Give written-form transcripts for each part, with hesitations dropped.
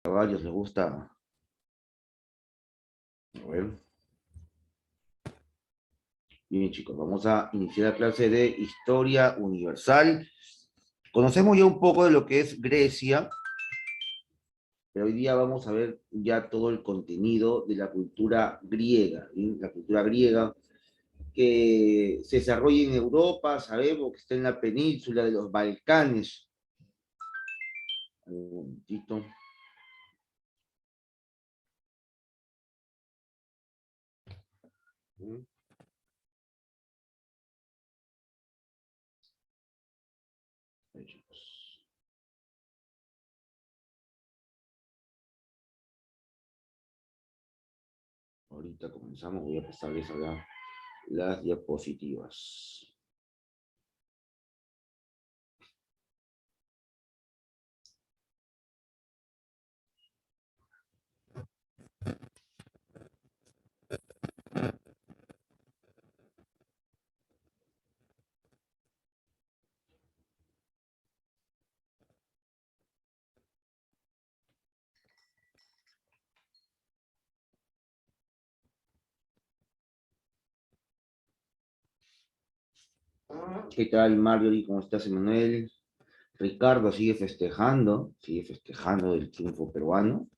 A varios les gusta. A ver. Bien, chicos, vamos a iniciar la clase de Historia Universal. Conocemos ya un poco de lo que es Grecia, pero hoy día vamos a ver ya todo el contenido de la cultura griega, ¿sí? La cultura griega que se desarrolla en Europa, sabemos que está en la península de los Balcanes. Un momentito. Ahí, chicos. Ahorita comenzamos, voy a pasarles ahora las diapositivas. ¿Qué tal, Mario? ¿Y cómo estás, Emanuel? Ricardo sigue festejando el triunfo peruano.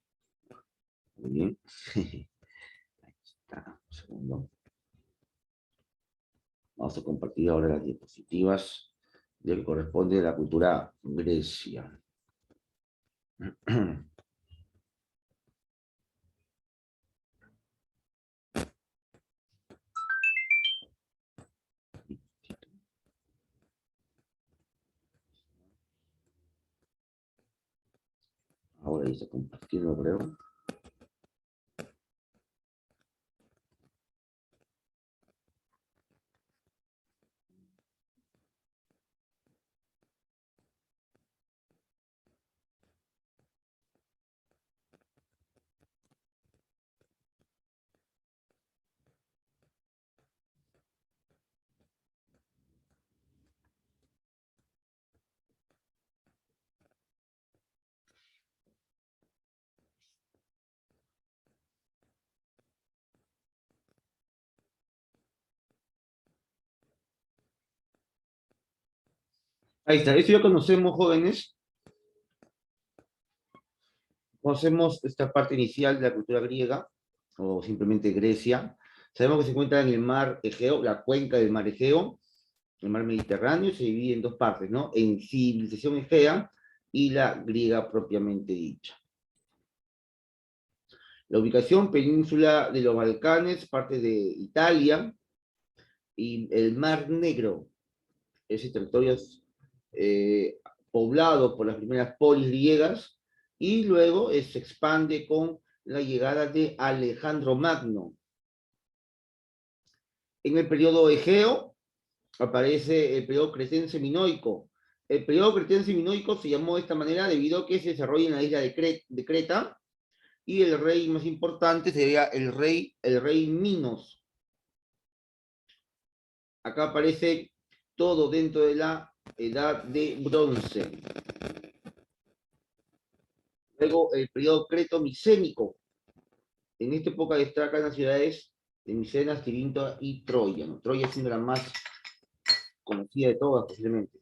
Muy bien. Ahí está, un segundo. Vamos a compartir ahora las diapositivas de lo que corresponde a la cultura Grecia. Ahora ya está compartiendo, creo. Ahí está, eso ya conocemos, jóvenes. Conocemos esta parte inicial de la cultura griega, o simplemente Grecia. Sabemos que se encuentra en el mar Egeo, la cuenca del mar Egeo, el mar Mediterráneo, se divide en dos partes, ¿no? En civilización egea y la griega propiamente dicha. La ubicación, península de los Balcanes, parte de Italia, y el Mar Negro, ese territorio eh, poblado por las primeras polis griegas, y luego se expande con la llegada de Alejandro Magno. En el periodo Egeo aparece el periodo cretense-minoico. El periodo cretense-minoico se llamó de esta manera debido a que se desarrolla en la isla de Creta, y el rey más importante sería el rey Minos. Acá aparece todo dentro de la edad de bronce. Luego el periodo creto-micénico. En esta época destacan las ciudades de Micenas, Tirinto y Troya, ¿no? Troya siendo la más conocida de todas, posiblemente.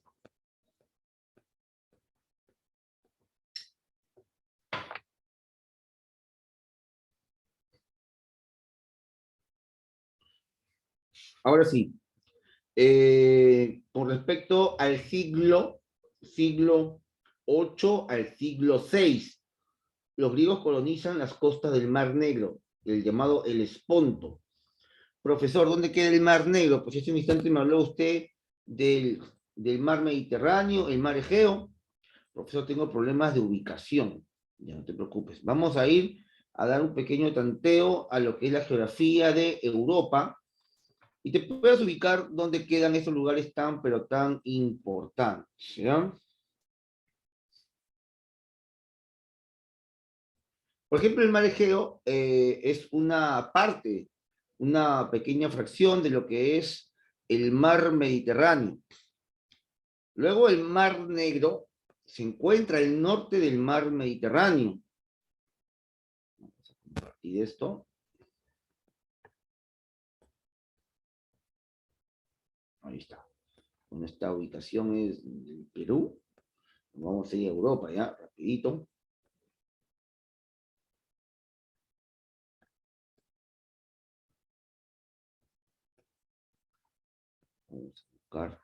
Ahora sí, con respecto al siglo 8 al siglo 6, los griegos colonizan las costas del Mar Negro, el llamado el Esponto. Profesor, ¿dónde queda el Mar Negro? Pues hace un instante me habló usted del mar Mediterráneo, el mar Egeo. Profesor, tengo problemas de ubicación. Ya no te preocupes. Vamos a ir a dar un pequeño tanteo a lo que es la geografía de Europa y te puedes ubicar dónde quedan esos lugares tan, pero tan importantes. ¿Ya? Por ejemplo, el mar Egeo es una parte, una pequeña fracción de lo que es el mar Mediterráneo. Luego el mar Negro se encuentra al norte del mar Mediterráneo. aquí de esto. Ahí está. Bueno, esta ubicación es del Perú. Vamos a ir a Europa ya, rapidito. Vamos a buscar.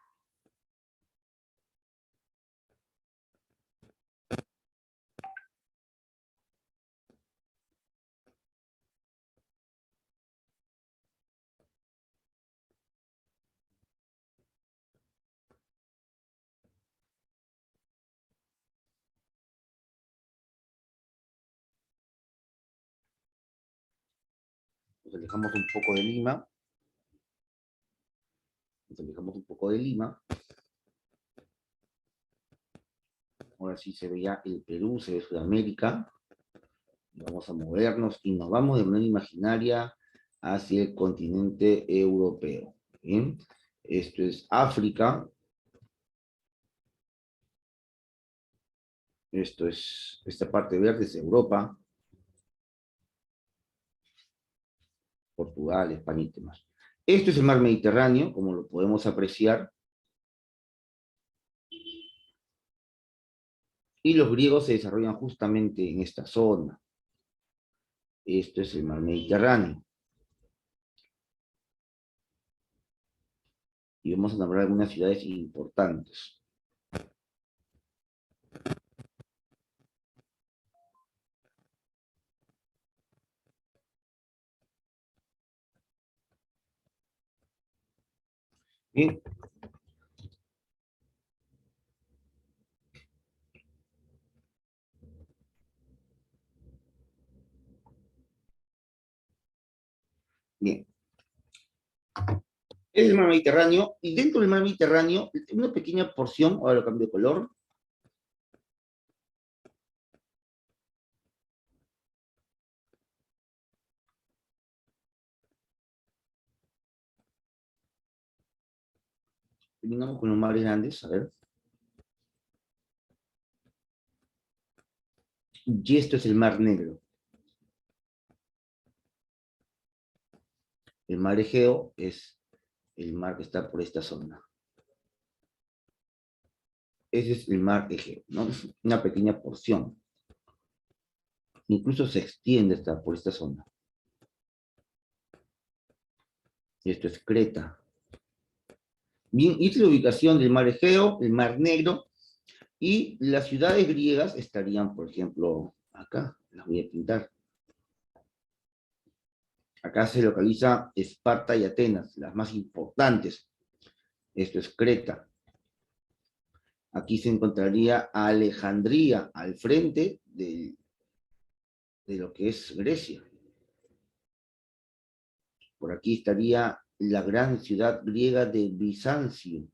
Nos alejamos un poco de Lima. Nos alejamos un poco de Lima. Ahora sí se ve ya el Perú, se ve Sudamérica. Vamos a movernos y nos vamos de manera imaginaria hacia el continente europeo. ¿Bien? Esto es África. Esto es, esta parte verde es Europa, Portugal, España y demás. Esto es el mar Mediterráneo, como lo podemos apreciar. Y los griegos se desarrollan justamente en esta zona. Esto es el mar Mediterráneo. Y vamos a nombrar algunas ciudades importantes. Bien. Bien. Es el mar Mediterráneo, y dentro del mar Mediterráneo, una pequeña porción, ahora lo cambio de color. Terminamos con los mares grandes, a ver. Y esto es el mar Negro. El mar Egeo es el mar que está por esta zona. Ese es el mar Egeo, ¿no? Una pequeña porción. Incluso se extiende hasta por esta zona. Esto es Creta. Bien, y esta es la ubicación del mar Egeo, el mar Negro, y las ciudades griegas estarían, por ejemplo, acá, las voy a pintar. Acá se localiza Esparta y Atenas, las más importantes. Esto es Creta. Aquí se encontraría Alejandría al frente de lo que es Grecia. Por aquí estaría la gran ciudad griega de Bizancio.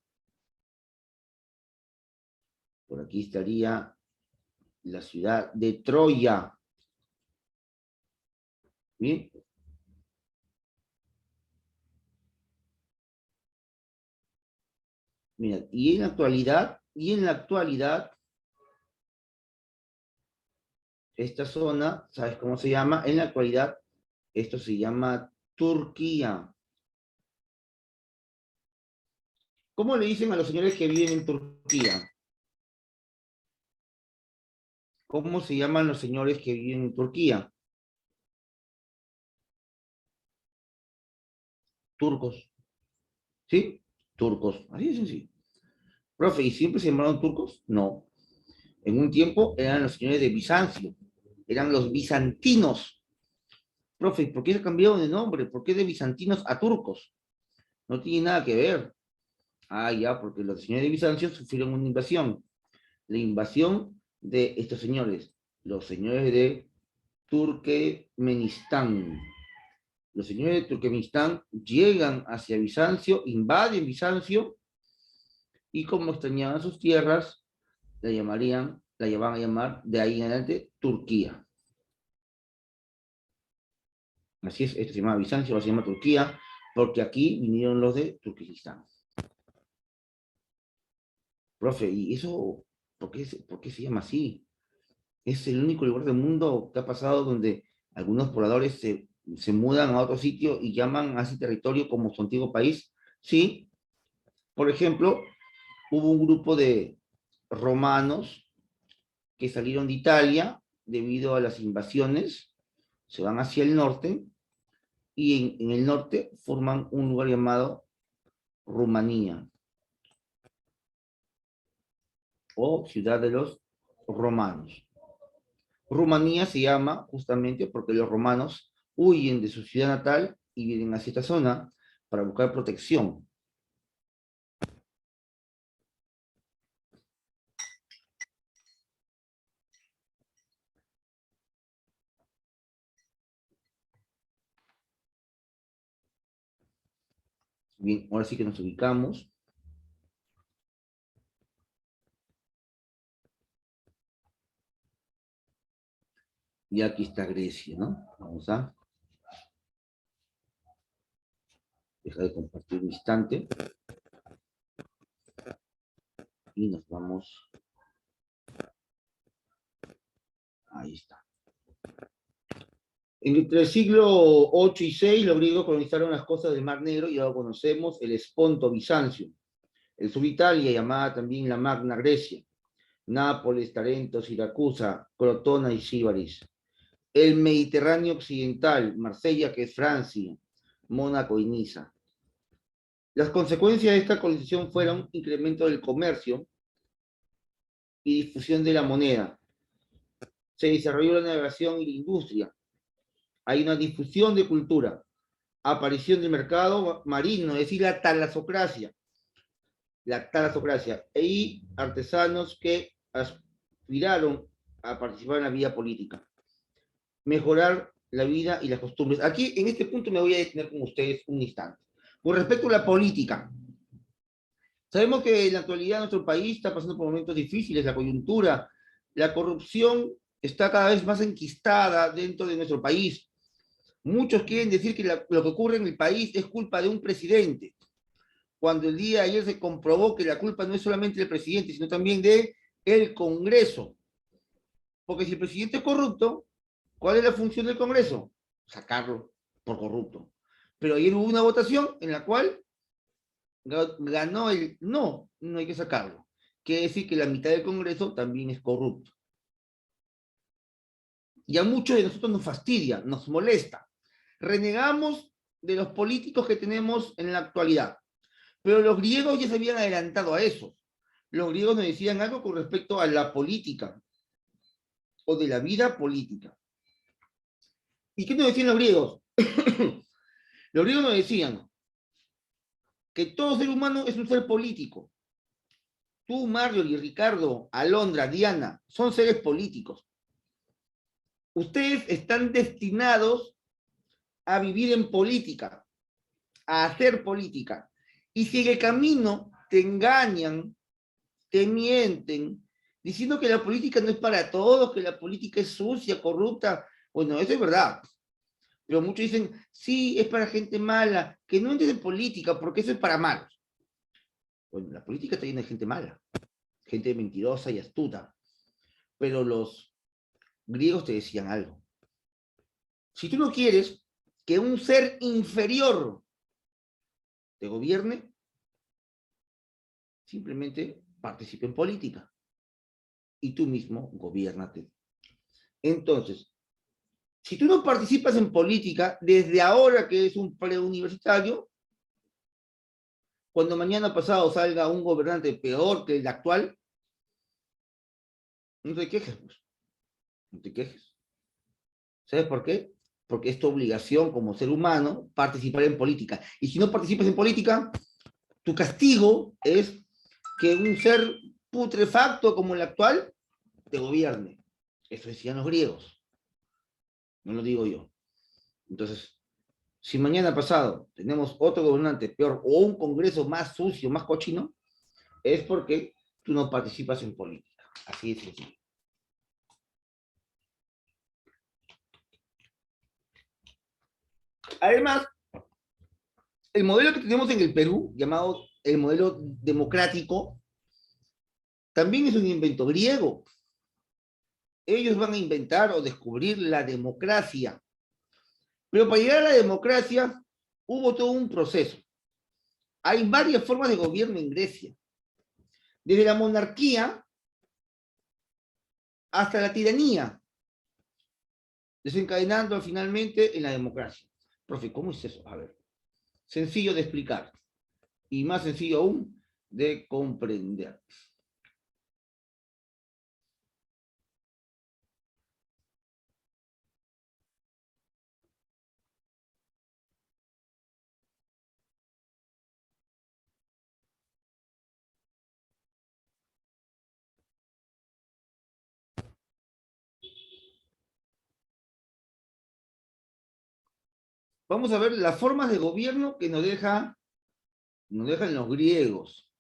Por aquí estaría la ciudad de Troya. Bien. Mira, y en la actualidad, esta zona, ¿sabes cómo se llama? En la actualidad, esto se llama Turquía. ¿Cómo le dicen a los señores que viven en Turquía? ¿Cómo se llaman los señores que viven en Turquía? Turcos. ¿Sí? Turcos. Así de sencillo. Profe, ¿y siempre se llamaron turcos? No. En un tiempo eran los señores de Bizancio. Eran los bizantinos. Profe, ¿por qué se cambiaron de nombre? ¿Por qué de bizantinos a turcos? No tiene nada que ver. Ah, ya, porque los señores de Bizancio sufrieron una invasión. La invasión de estos señores, los señores de Turkmenistán. Los señores de Turkmenistán llegan hacia Bizancio, invaden Bizancio, y como extrañaban sus tierras, la llamaban a llamar de ahí en adelante Turquía. Así es, esto se llama Bizancio, ahora se llama Turquía, porque aquí vinieron los de Turquistán. Profe, ¿y eso por qué se llama así? Es el único lugar del mundo que ha pasado donde Algunos pobladores se mudan a otro sitio y llaman a ese territorio como su antiguo país. Sí, por ejemplo, hubo un grupo de romanos que salieron de Italia debido a las invasiones, se van hacia el norte y en el norte forman un lugar llamado Rumanía o ciudad de los romanos. Rumanía se llama justamente porque los romanos huyen de su ciudad natal y vienen hacia esta zona para buscar protección. Bien, ahora sí que nos ubicamos. Y aquí está Grecia, ¿no? Vamos a dejar de compartir un instante y nos vamos. Ahí está. Entre el siglo 8 y 6, los griegos colonizaron las costas del Mar Negro y ahora conocemos el Esponto Bizancio, el Subitalia, llamada también la Magna Grecia, Nápoles, Tarento, Siracusa, Crotona y Síbaris, el Mediterráneo Occidental, Marsella, que es Francia, Mónaco y Niza. Las consecuencias de esta colonización fueron incremento del comercio y difusión de la moneda. Se desarrolló la navegación y la industria. Hay una difusión de cultura, aparición del mercado marino, es decir, la talasocracia, y artesanos que aspiraron a participar en la vida política, mejorar la vida y las costumbres. Aquí, en este punto, me voy a detener con ustedes un instante. Con respecto a la política, sabemos que en la actualidad nuestro país está pasando por momentos difíciles, la coyuntura, la corrupción está cada vez más enquistada dentro de nuestro país. Muchos quieren decir que lo que ocurre en el país es culpa de un presidente, cuando el día de ayer se comprobó que la culpa no es solamente del presidente, sino también de el Congreso. Porque si el presidente es corrupto, ¿cuál es la función del Congreso? Sacarlo por corrupto. Pero ayer hubo una votación en la cual ganó el no, no hay que sacarlo. Quiere decir que la mitad del Congreso también es corrupto. Y a muchos de nosotros nos fastidia, nos molesta. Renegamos de los políticos que tenemos en la actualidad. Pero los griegos ya se habían adelantado a eso. Los griegos nos decían algo con respecto a la política o de la vida política. ¿Y qué nos decían los griegos? Los griegos nos decían que todo ser humano es un ser político. Tú, Mario y Ricardo, Alondra, Diana, son seres políticos. Ustedes están destinados a vivir en política, a hacer política. Y si en el camino te engañan, te mienten, diciendo que la política no es para todos, que la política es sucia, corrupta, bueno, eso es verdad. Pero muchos dicen, sí, es para gente mala, que no entre en política, porque eso es para malos. Bueno, la política está llena de gente mala, gente mentirosa y astuta. Pero los griegos te decían algo. Si tú no quieres que un ser inferior te gobierne, simplemente participa en política y tú mismo gobiérnate. Entonces, si tú no participas en política, desde ahora que es un preuniversitario, cuando mañana pasado salga un gobernante peor que el actual, no te quejes, pues. No te quejes. ¿Sabes por qué? Porque es tu obligación como ser humano participar en política. Y si no participas en política, tu castigo es que un ser putrefacto como el actual te gobierne. Eso decían los griegos. No lo digo yo. Entonces, si mañana pasado tenemos otro gobernante peor o un congreso más sucio, más cochino, es porque tú no participas en política. Así de sencillo. Además, el modelo que tenemos en el Perú, llamado el modelo democrático, también es un invento griego. Ellos van a inventar o descubrir la democracia. Pero para llegar a la democracia hubo todo un proceso. Hay varias formas de gobierno en Grecia. Desde la monarquía hasta la tiranía, desencadenando finalmente en la democracia. Profe, ¿cómo es eso? A ver, sencillo de explicar y más sencillo aún de comprender. Vamos a ver las formas de gobierno que nos dejan los griegos.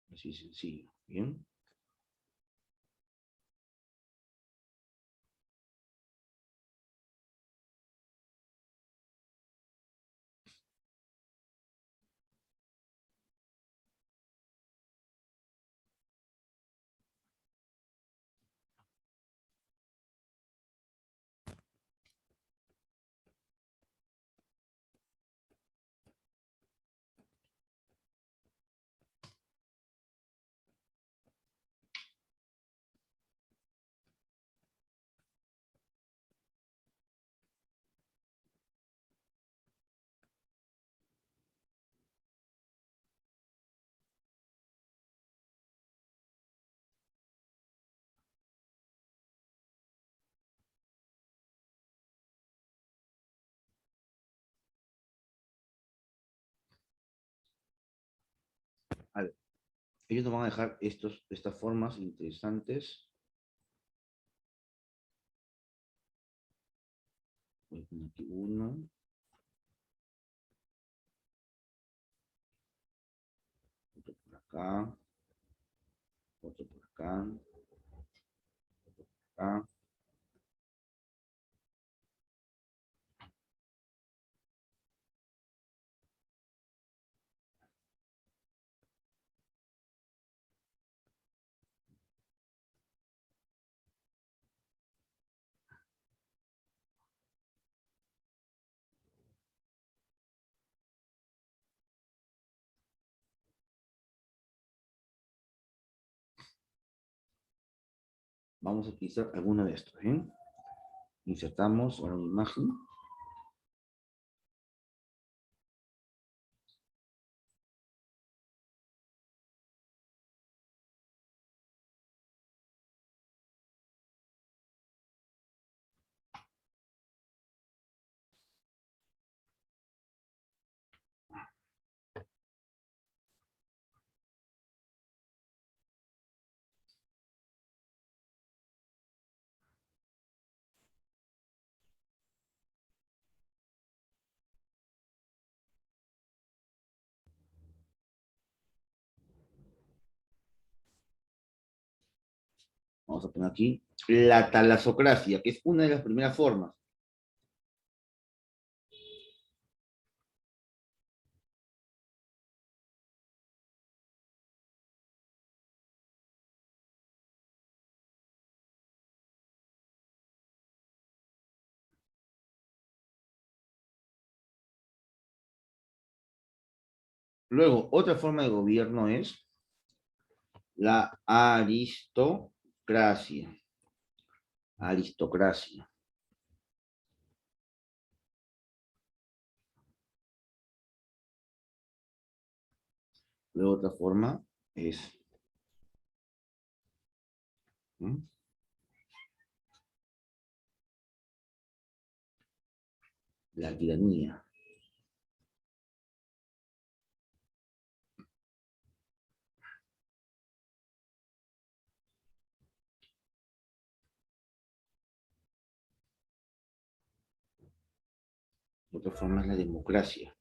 Así sencillo, ¿bien? A ver, ellos nos van a dejar estas formas interesantes. Voy a poner aquí uno, otro por acá, otro por acá, acá. Vamos a utilizar alguno de estos, ¿eh? Insertamos una imagen. Vamos a poner aquí la talasocracia, que es una de las primeras formas. Luego, otra forma de gobierno es la aristocracia. Aristocracia. Luego, otra forma es ¿mm? La tiranía. Otra forma es la democracia.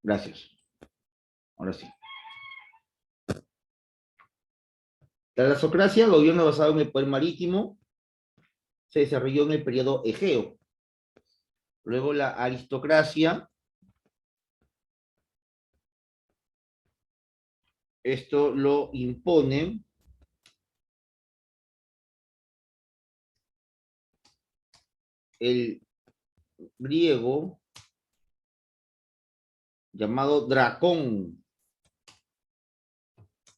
Gracias. Ahora sí. La Talasocracia, gobierno basado en el poder marítimo, se desarrolló en el periodo Egeo. Luego la aristocracia, esto lo impone el griego llamado Dracón,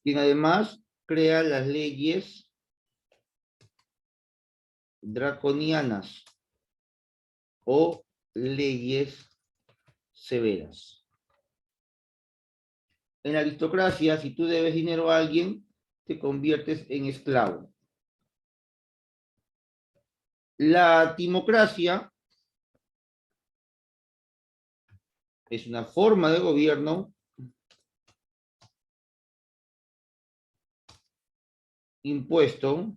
quien además crea las leyes draconianas o leyes severas. En la aristocracia, si tú debes dinero a alguien, te conviertes en esclavo. La timocracia es una forma de gobierno impuesto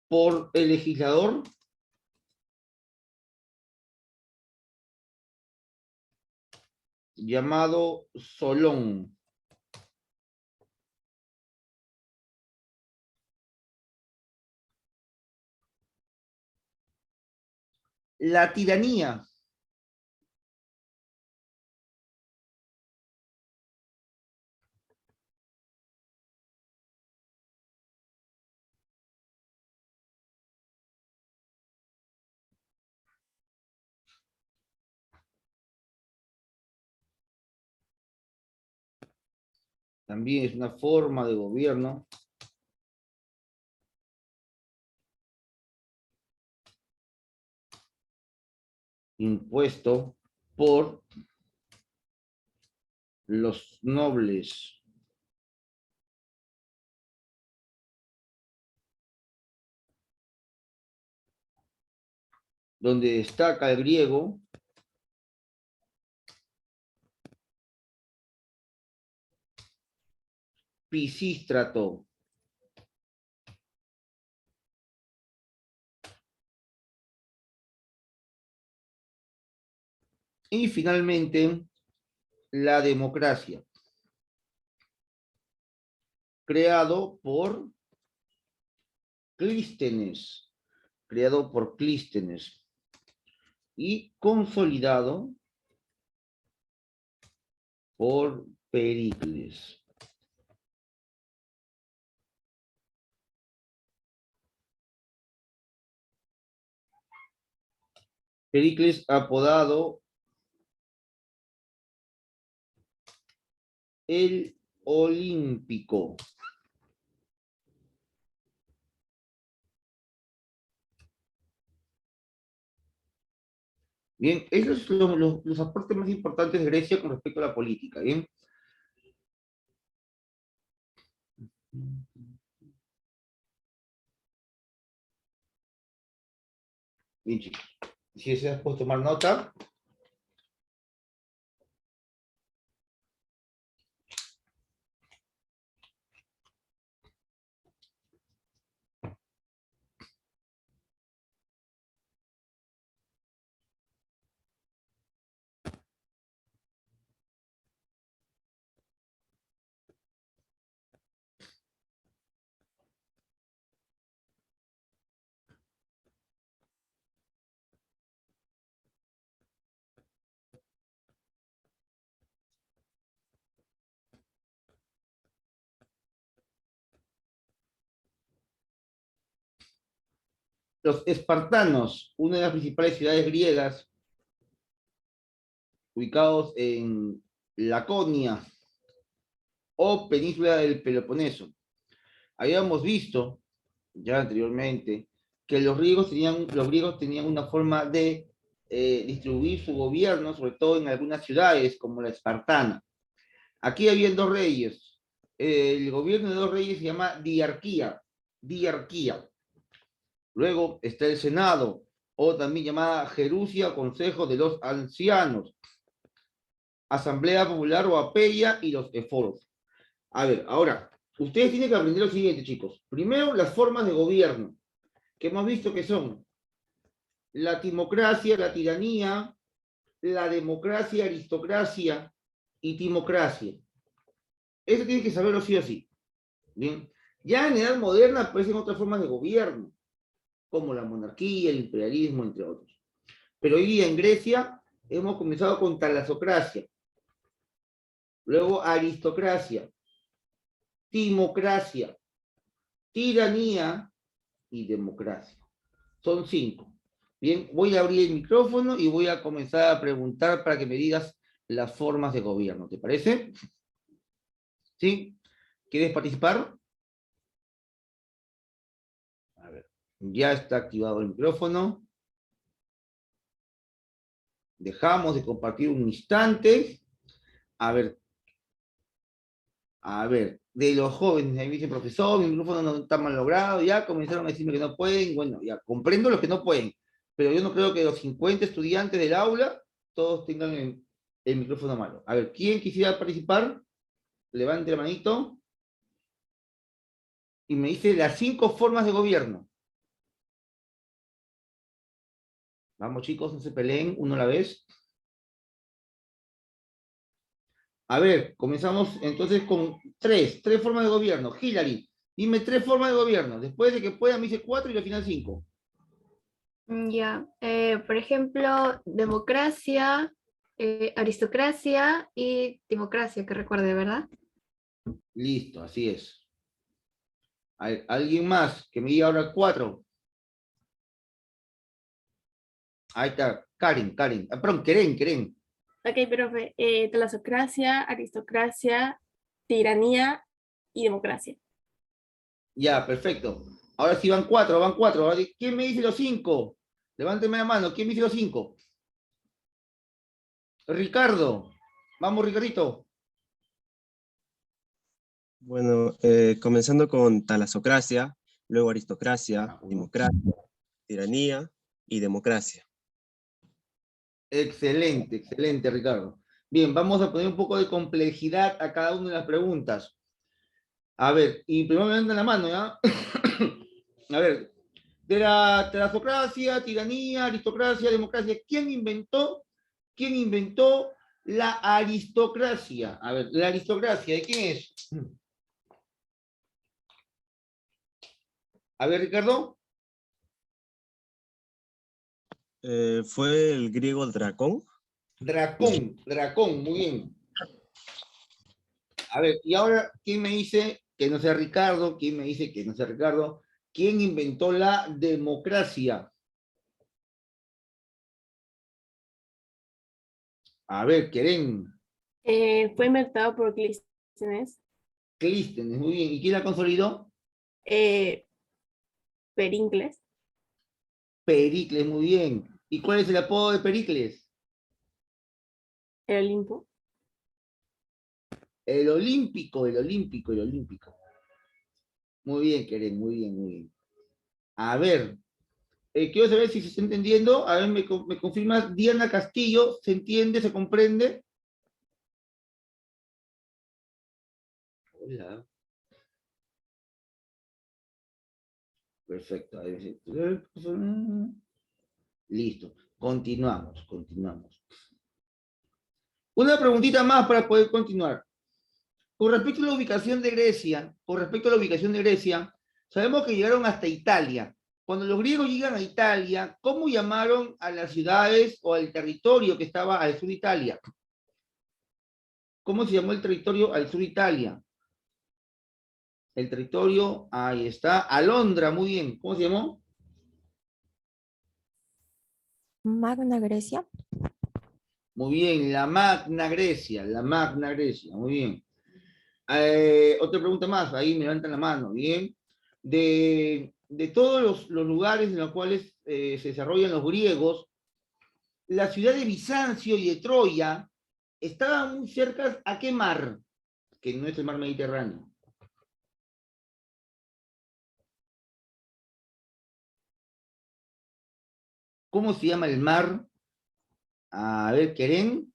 por el legislador llamado Solón. La tiranía también es una forma de gobierno impuesto por los nobles. Donde destaca el griego Pisístrato. Y finalmente, la democracia, creado por Clístenes, y consolidado por Pericles. Pericles apodado el Olímpico. Bien, esos son los aportes más importantes de Grecia con respecto a la política, ¿bien? Bien, chicos. Si deseas, puedes tomar nota. Los espartanos, una de las principales ciudades griegas, ubicados en Laconia o península del Peloponeso. Habíamos visto ya anteriormente que los griegos tenían una forma de distribuir su gobierno, sobre todo en algunas ciudades como la espartana. Aquí habían dos reyes. El gobierno de dos reyes se llama diarquía. Luego está el Senado, o también llamada Jerusia, Consejo de los Ancianos, Asamblea Popular o Apeya y los Eforos. A ver, ahora, ustedes tienen que aprender lo siguiente, chicos. Primero, las formas de gobierno, que hemos visto que son la timocracia, la tiranía, la democracia, aristocracia y timocracia? Eso tienes que saberlo sí o sí. Bien. Ya en la edad moderna aparecen otras formas de gobierno, como la monarquía, el imperialismo, entre otros. Pero hoy día en Grecia hemos comenzado con talasocracia, luego aristocracia, timocracia, tiranía y democracia. Son 5. Bien, voy a abrir el micrófono y voy a comenzar a preguntar para que me digas las formas de gobierno. ¿Te parece? ¿Sí? ¿Quieres participar? A ver, ya está activado el micrófono. Dejamos de compartir un instante. A ver, de los jóvenes, ahí me dice profesor, mi micrófono no está mal logrado, ya comenzaron a decirme que no pueden, bueno, ya comprendo los que no pueden, pero yo no creo que los 50 estudiantes del aula todos tengan el micrófono malo. A ver, ¿quién quisiera participar? Levante la manito. Y me dice las 5 formas de gobierno. Vamos chicos, no se peleen, uno a la vez. A ver, comenzamos entonces con tres formas de gobierno. Hillary, dime 3 formas de gobierno. Después de que pueda, me dice 4 y al final 5. Ya, por ejemplo, democracia, aristocracia y democracia, que recuerde, ¿verdad? Listo, así es. ¿Alguien más que me diga ahora 4? Ahí está, Karen. Perdón, Keren. Ok, profe. Talasocracia, aristocracia, tiranía y democracia. Ya, perfecto. Ahora sí van 4. Ahora, ¿quién me dice los 5? Levánteme la mano, ¿quién me dice los 5? Ricardo. Vamos, Ricardito. Bueno, comenzando con talasocracia, luego aristocracia, democracia, tiranía y democracia. Excelente, Ricardo. Bien, vamos a poner un poco de complejidad a cada una de las preguntas. A ver, y primero me dan la mano, ¿ya? A ver, de la talasocracia, tiranía, aristocracia, democracia, ¿quién inventó la aristocracia? A ver, la aristocracia, ¿de quién es? A ver, Ricardo. Fue el griego Dracón. Dracón, muy bien. A ver, y ahora, ¿quién me dice que no sea Ricardo? ¿Quién me dice que no sea Ricardo? ¿Quién inventó la democracia? A ver, Keren. Fue inventado por Clístenes. Clístenes, muy bien. ¿Y quién la consolidó? Perincles. Pericles, muy bien. ¿Y cuál es el apodo de Pericles? El Olimpo. El olímpico. Muy bien, Keren, muy bien. A ver, quiero saber si se está entendiendo. A ver, me confirmas, Diana Castillo, ¿se entiende, se comprende? Hola. Perfecto. Listo. Continuamos. Una preguntita más para poder continuar. Con respecto a la ubicación de Grecia, sabemos que llegaron hasta Italia. Cuando los griegos llegan a Italia, ¿cómo llamaron a las ciudades o al territorio que estaba al sur de Italia? ¿Cómo se llamó el territorio al sur de Italia? El territorio, ahí está, Alondra, muy bien. ¿Cómo se llamó? Magna Grecia. Muy bien, la Magna Grecia, muy bien. Otra pregunta más, ahí me levantan la mano, bien. De todos los lugares en los cuales se desarrollan los griegos, la ciudad de Bizancio y de Troya estaban muy cerca ¿a qué mar? Que no es el mar Mediterráneo. ¿Cómo se llama el mar? A ver, Keren.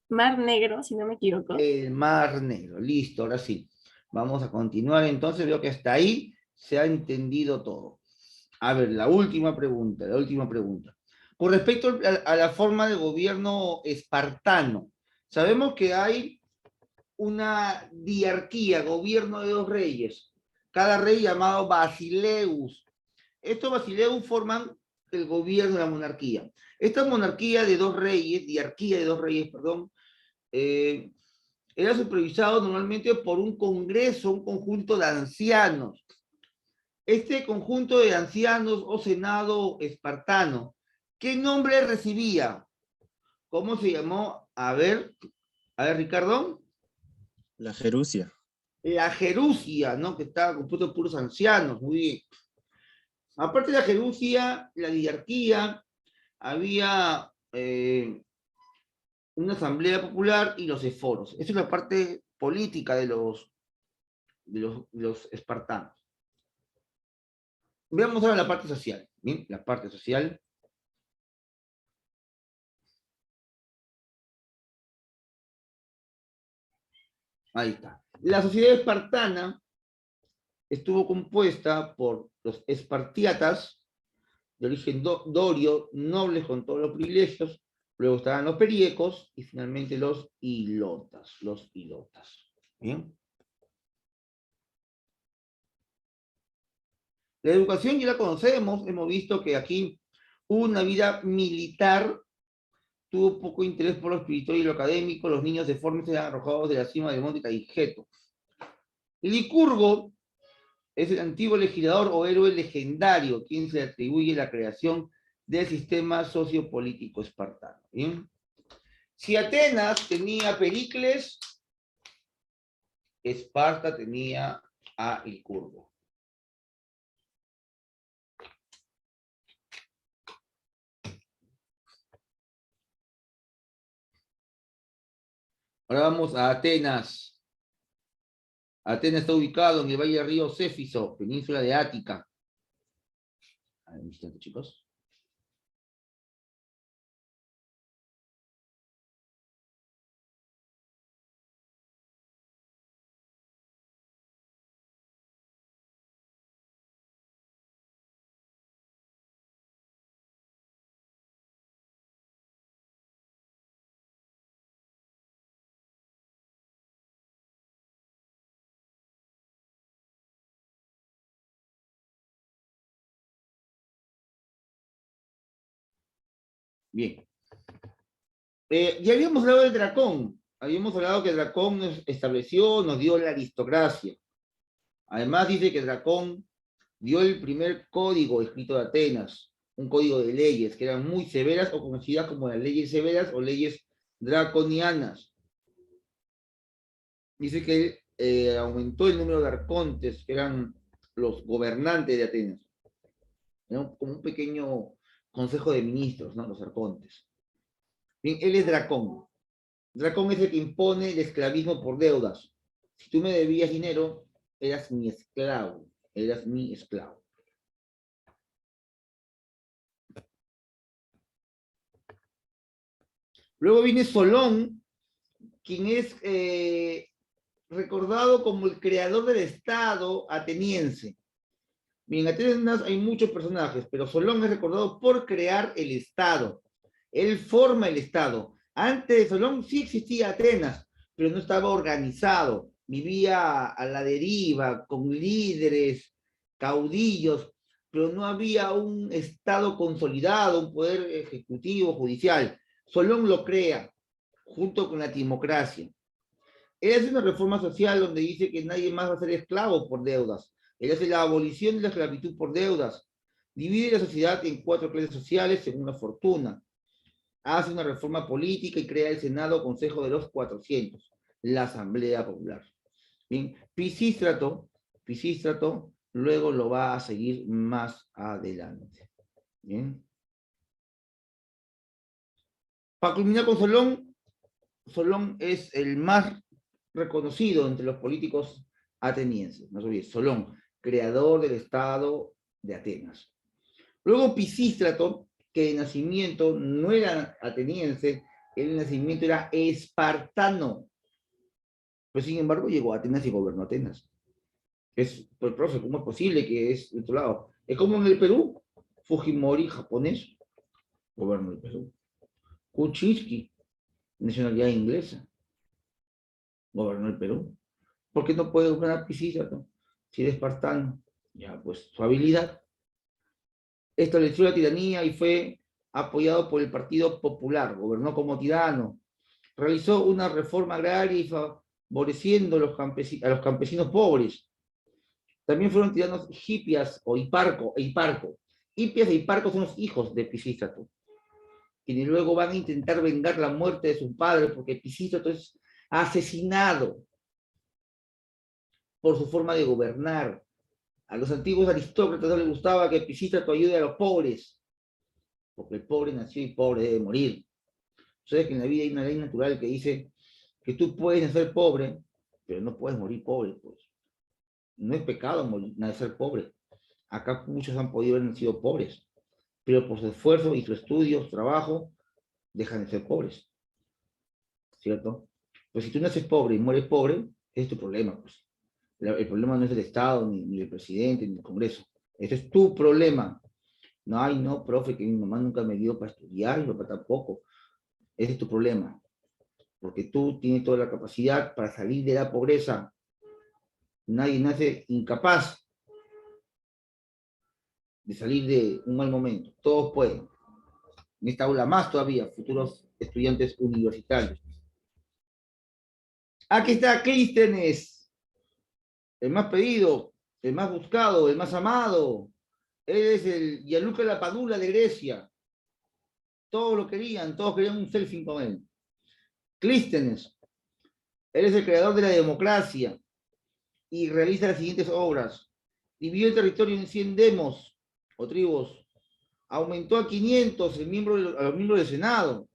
Mar Negro, si no me equivoco. El Mar Negro. Listo, ahora sí. Vamos a continuar entonces. Veo que hasta ahí se ha entendido todo. A ver, la última pregunta. Con respecto a la forma de gobierno espartano, sabemos que hay una diarquía, gobierno de dos reyes, cada rey llamado Basileus. Estos Basileus forman el gobierno de la monarquía. Esta monarquía de dos reyes, diarquía de dos reyes, perdón, era supervisado normalmente por un congreso, un conjunto de ancianos. Este conjunto de ancianos o senado espartano, ¿qué nombre recibía? ¿Cómo se llamó? A ver, Ricardo. La Jerusia. La Jerusia, ¿no? Que estaba compuesto por puros ancianos, muy bien. Aparte de la Jerusia, la diarquía, había una asamblea popular y los esforos. Esa es la parte política de los espartanos. Veamos ahora la parte social. Bien, la parte social. Ahí está. La sociedad espartana estuvo compuesta por los espartiatas, de origen dorio, nobles con todos los privilegios, luego estaban los periecos y finalmente los hilotas. ¿Bien? La educación ya la conocemos, hemos visto que aquí hubo una vida militar, tuvo poco interés por lo espiritual y lo académico, los niños deformes eran arrojados de la cima del monte Taigeto. Licurgo es el antiguo legislador o héroe legendario, quien se atribuye la creación del sistema sociopolítico espartano. ¿Bien? Si Atenas tenía Pericles, Esparta tenía a Licurgo. Ahora vamos a Atenas. Atenas está ubicado en el valle del río Céfiso, península de Ática. A ver, un instante, chicos. Bien. Ya habíamos hablado del Dracón. Habíamos hablado que Dracón nos estableció, nos dio la aristocracia. Además dice que Dracón dio el primer código escrito de Atenas, un código de leyes que eran muy severas o conocidas como las leyes severas o leyes draconianas. Dice que aumentó el número de arcontes, que eran los gobernantes de Atenas, ¿no? Como un pequeño consejo de ministros, ¿no? Los arcontes. Bien, él es Dracón. Dracón es el que impone el esclavismo por deudas. Si tú me debías dinero, eras mi esclavo. Eras mi esclavo. Luego viene Solón, quien es recordado como el creador del Estado ateniense. Bien, en Atenas hay muchos personajes, pero Solón es recordado por crear el Estado. Él forma el Estado. Antes de Solón sí existía Atenas, pero no estaba organizado. Vivía a la deriva, con líderes, caudillos, pero no había un Estado consolidado, un poder ejecutivo, judicial. Solón lo crea, junto con la timocracia. Él hace una reforma social donde dice que nadie más va a ser esclavo por deudas. Él hace la abolición de la esclavitud por deudas. Divide la sociedad en 4 clases sociales según la fortuna. Hace una reforma política y crea el Senado Consejo de los 400, la Asamblea Popular. Bien, Pisístrato luego lo va a seguir más adelante. Bien. Para culminar con Solón, Solón es el más reconocido entre los políticos atenienses. No se olvide, Solón, creador del Estado de Atenas. Luego Pisístrato, que de nacimiento no era ateniense, el de nacimiento era espartano. Pero sin embargo llegó a Atenas y gobernó Atenas. Pues, profe, ¿cómo es posible que es de otro lado? Es como en el Perú, Fujimori, japonés. gobernó el Perú. Kuczynski, nacionalidad inglesa, gobernó el Perú. ¿Por qué no puede gobernar Pisístrato? Si es espartano, ya pues su habilidad. Estableció la tiranía y fue apoyado por el Partido Popular, gobernó como tirano, realizó una reforma agraria y favoreciendo a los campesinos pobres. También fueron tiranos Hipias o Hiparco e Hiparco. Hipias e Hiparco son los hijos de Pisístrato, quienes luego van a intentar vengar la muerte de su padre porque Pisístrato es asesinado por su forma de gobernar. A los antiguos aristócratas no les gustaba que Pisístrato ayude a los pobres, porque el pobre nació y pobre debe morir. Sabes que en la vida hay una ley natural que dice que tú puedes nacer pobre, pero no puedes morir pobre, pues. No es pecado nacer pobre. Acá muchos han podido haber nacido pobres, pero por su esfuerzo y su estudio, su trabajo, dejan de ser pobres, ¿cierto? Pues si tú naces pobre y mueres pobre, es tu problema, pues. El problema no es del Estado, ni el presidente, ni el Congreso. Ese es tu problema. No, ay, no, profe, que mi mamá nunca me dio para estudiar, y mi papá tampoco. Ese es tu problema. Porque tú tienes toda la capacidad para salir de la pobreza. Nadie nace incapaz de salir de un mal momento. Todos pueden. En esta aula más todavía, futuros estudiantes universitarios. Aquí está Clístenes, el más pedido, el más buscado, el más amado. Él es el Gianluca Lapadula de Grecia. Todos lo querían, todos querían un selfie con él. Clístenes, él es el creador de la democracia y realiza las siguientes obras. Dividió el territorio en 100 demos o tribus. Aumentó a 500 a los miembros del Senado.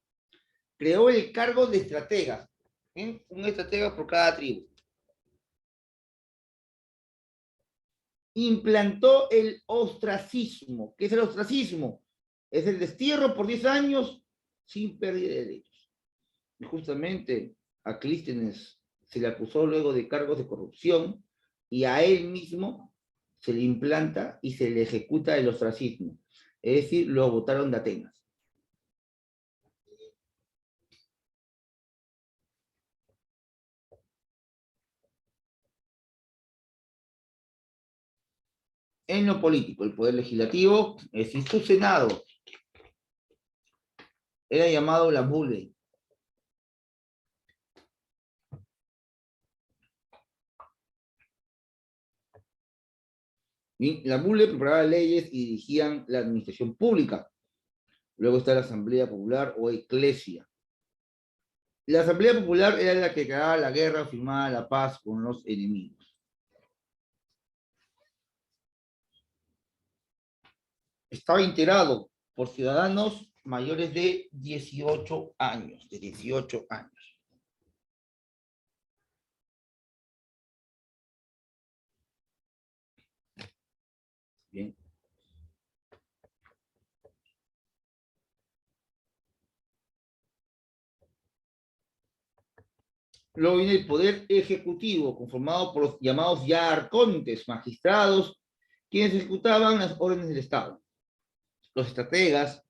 Creó el cargo de estrategas. ¿Bien? Un estratega por cada tribu. Implantó el ostracismo. ¿Qué es el ostracismo? Es el destierro por 10 años sin pérdida de derechos. Y justamente a Clístenes se le acusó luego de cargos de corrupción y a él mismo se le implanta y se le ejecuta el ostracismo. Es decir, lo botaron de Atenas. En lo político, el poder legislativo, es decir, su Senado, era llamado la Bule. La Bule preparaba leyes y dirigían la administración pública. Luego está la Asamblea Popular o Eclesia. La Asamblea Popular era la que declaraba la guerra o firmaba la paz con los enemigos. Estaba integrado por ciudadanos mayores de 18 años, Bien. Luego viene el poder ejecutivo, conformado por los llamados ya arcontes, magistrados, quienes ejecutaban las órdenes del Estado. Los estrategas,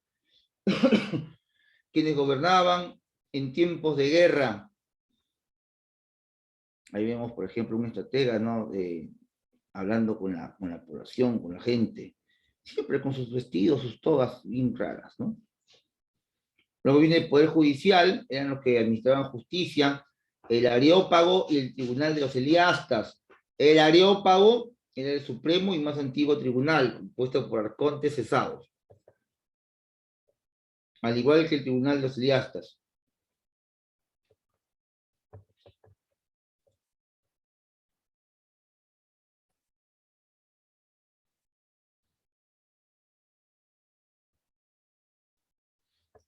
quienes gobernaban en tiempos de guerra. Ahí vemos, por ejemplo, un estratega, ¿no? Hablando con la población, con la gente, siempre con sus vestidos, sus togas bien raras, ¿no? Luego viene el Poder Judicial, eran los que administraban justicia, el Areópago y el Tribunal de los Eliastas. El Areópago era el supremo y más antiguo tribunal, compuesto por arcontes cesados, al igual que el Tribunal de los Eliastas.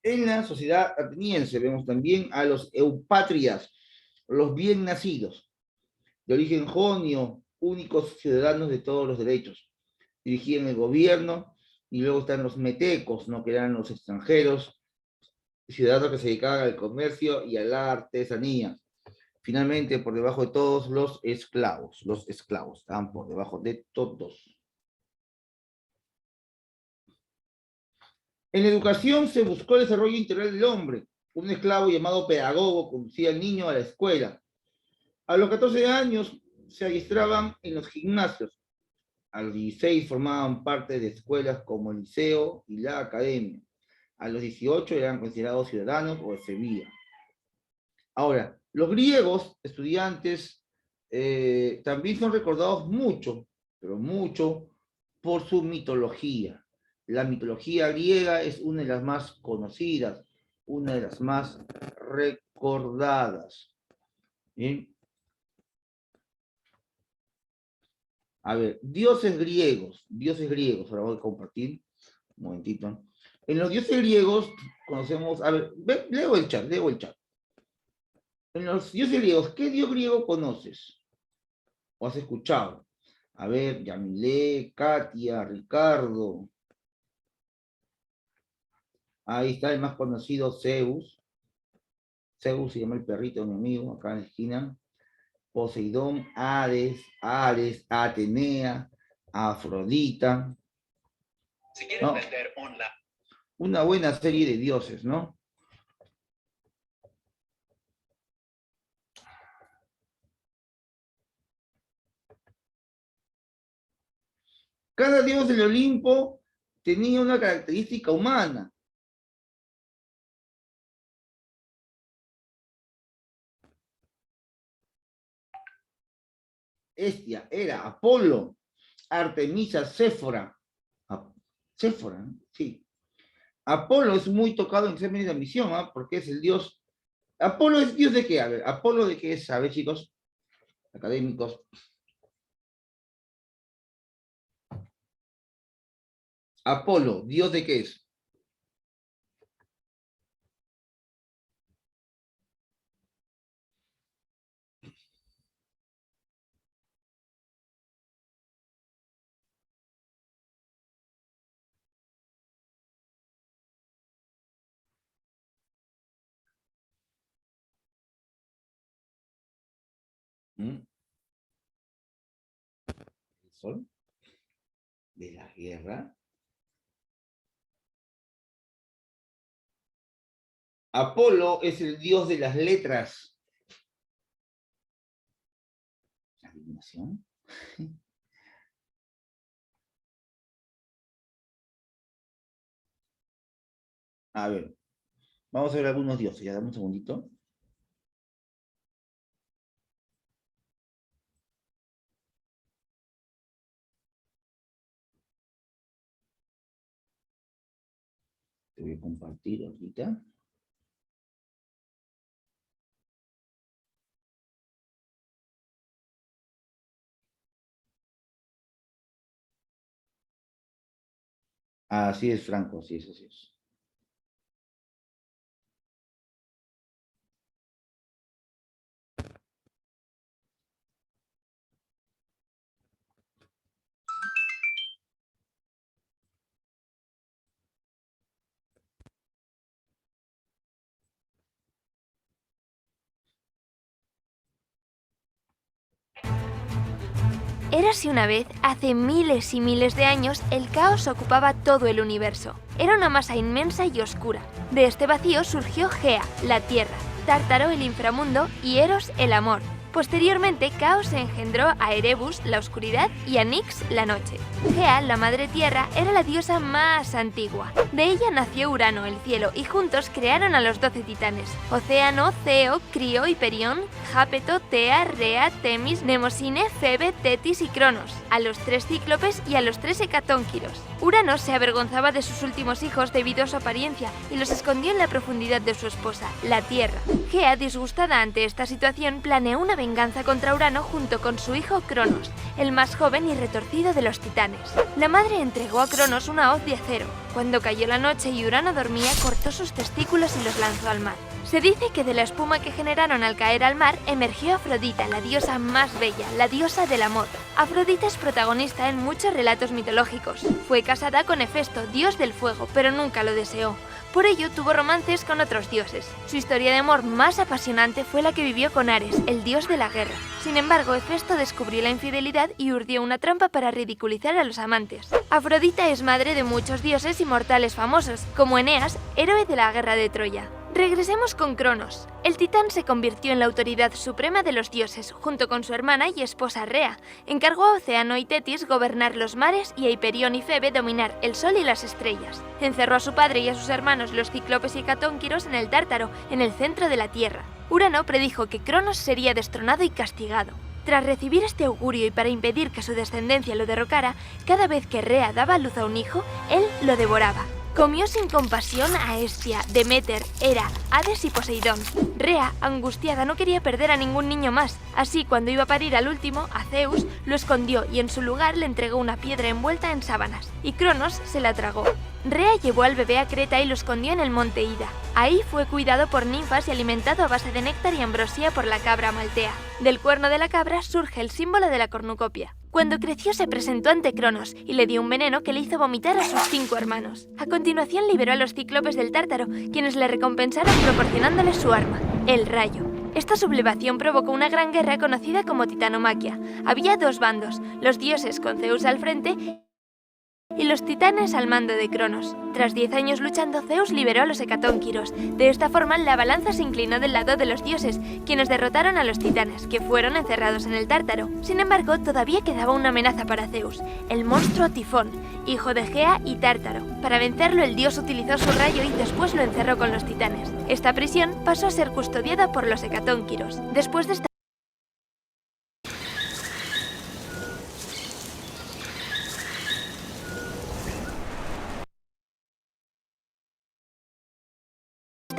En la sociedad ateniense vemos también a los eupátridas, los bien nacidos, de origen jonio, únicos ciudadanos de todos los derechos. Dirigían el gobierno, y luego están los metecos, ¿no? Que eran los extranjeros, ciudadanos que se dedicaban al comercio y a la artesanía. Finalmente, por debajo de todos, los esclavos estaban por debajo de todos. En la educación se buscó el desarrollo integral del hombre. Un esclavo llamado pedagogo conducía al niño a la escuela. A los 14 años se adiestraban en los gimnasios. A los 16 formaban parte de escuelas como el liceo y la academia. A los 18 eran considerados ciudadanos o efebía. Ahora, los griegos, estudiantes, también son recordados mucho, pero mucho, por su mitología. La mitología griega es una de las más conocidas, una de las más recordadas. ¿Bien? A ver, dioses griegos, ahora voy a compartir, un momentito. En los dioses griegos conocemos, a ver, leo el chat. En los dioses griegos, ¿qué dios griego conoces? ¿O has escuchado? A ver, Yamilé, Katia, Ricardo. Ahí está el más conocido, Zeus. Zeus se llama el perrito de mi amigo, acá en la esquina. Poseidón, Hades, Ares, Atenea, Afrodita. Si quieren ¿No? vender online. Una buena serie de dioses, ¿no? Cada dios del Olimpo tenía una característica humana. Hestia era Apolo, Artemisa, Séfora. Séfora, ¿no? Sí. Apolo es muy tocado en exámenes de admisión, ¿eh? Porque es el dios. ¿Apolo es dios de qué? A ver, ¿Apolo de qué es? A ver, chicos, académicos. Apolo, ¿dios de qué es? ¿Mm? ¿El sol? ¿De la guerra? Apolo es el dios de las letras. ¿La adivinación? A ver, vamos a ver algunos dioses. Ya dame un segundito. Te voy a compartir ahorita. Así es, Franco, así es, así es. Érase una vez, hace miles y miles de años, el caos ocupaba todo el universo. Era una masa inmensa y oscura. De este vacío surgió Gea, la tierra, Tártaro, el inframundo, y Eros, el amor. Posteriormente, Caos engendró a Erebus, la oscuridad, y a Nix, la noche. Gea, la madre tierra, era la diosa más antigua. De ella nació Urano, el cielo, y juntos crearon a los 12 titanes: Océano, Ceo, Crio, Hiperión, Jápeto, Tea, Rea, Temis, Nemosine, Febe, Tetis y Cronos, a los 3 cíclopes y a los 3 hecatónquiros. Urano se avergonzaba de sus últimos hijos debido a su apariencia y los escondió en la profundidad de su esposa, la Tierra. Gea, disgustada ante esta situación, planeó una venganza contra Urano junto con su hijo Cronos, el más joven y retorcido de los titanes. La madre entregó a Cronos una hoz de acero. Cuando cayó la noche y Urano dormía, cortó sus testículos y los lanzó al mar. Se dice que de la espuma que generaron al caer al mar emergió Afrodita, la diosa más bella, la diosa del amor. Afrodita es protagonista en muchos relatos mitológicos. Fue casada con Hefesto, dios del fuego, pero nunca lo deseó. Por ello tuvo romances con otros dioses. Su historia de amor más apasionante fue la que vivió con Ares, el dios de la guerra. Sin embargo, Hefesto descubrió la infidelidad y urdió una trampa para ridiculizar a los amantes. Afrodita es madre de muchos dioses y mortales famosos, como Eneas, héroe de la guerra de Troya. Regresemos con Cronos. El titán se convirtió en la autoridad suprema de los dioses, junto con su hermana y esposa Rea. Encargó a Océano y Tetis gobernar los mares y a Hiperión y Febe dominar el sol y las estrellas. Encerró a su padre y a sus hermanos los cíclopes y hecatónquiros en el Tártaro, en el centro de la Tierra. Urano predijo que Cronos sería destronado y castigado. Tras recibir este augurio y para impedir que su descendencia lo derrocara, cada vez que Rea daba a luz a un hijo, él lo devoraba. Comió sin compasión a Hestia, Deméter, Hera, Hades y Poseidón. Rea, angustiada, no quería perder a ningún niño más. Así, cuando iba a parir al último, a Zeus, lo escondió y en su lugar le entregó una piedra envuelta en sábanas. Y Cronos se la tragó. Rea llevó al bebé a Creta y lo escondió en el monte Ida. Ahí fue cuidado por ninfas y alimentado a base de néctar y ambrosía por la cabra Maltea. Del cuerno de la cabra surge el símbolo de la cornucopia. Cuando creció se presentó ante Cronos y le dio un veneno que le hizo vomitar a sus 5 hermanos. A continuación liberó a los cíclopes del Tártaro, quienes le recompensaron proporcionándoles su arma, el rayo. Esta sublevación provocó una gran guerra conocida como Titanomaquia. Había 2 bandos, los dioses con Zeus al frente y los titanes al mando de Cronos. Tras 10 años luchando, Zeus liberó a los hecatónquiros. De esta forma, la balanza se inclinó del lado de los dioses, quienes derrotaron a los titanes, que fueron encerrados en el Tártaro. Sin embargo, todavía quedaba una amenaza para Zeus, el monstruo Tifón, hijo de Gea y Tártaro. Para vencerlo, el dios utilizó su rayo y después lo encerró con los titanes. Esta prisión pasó a ser custodiada por los hecatónquiros. Después de esta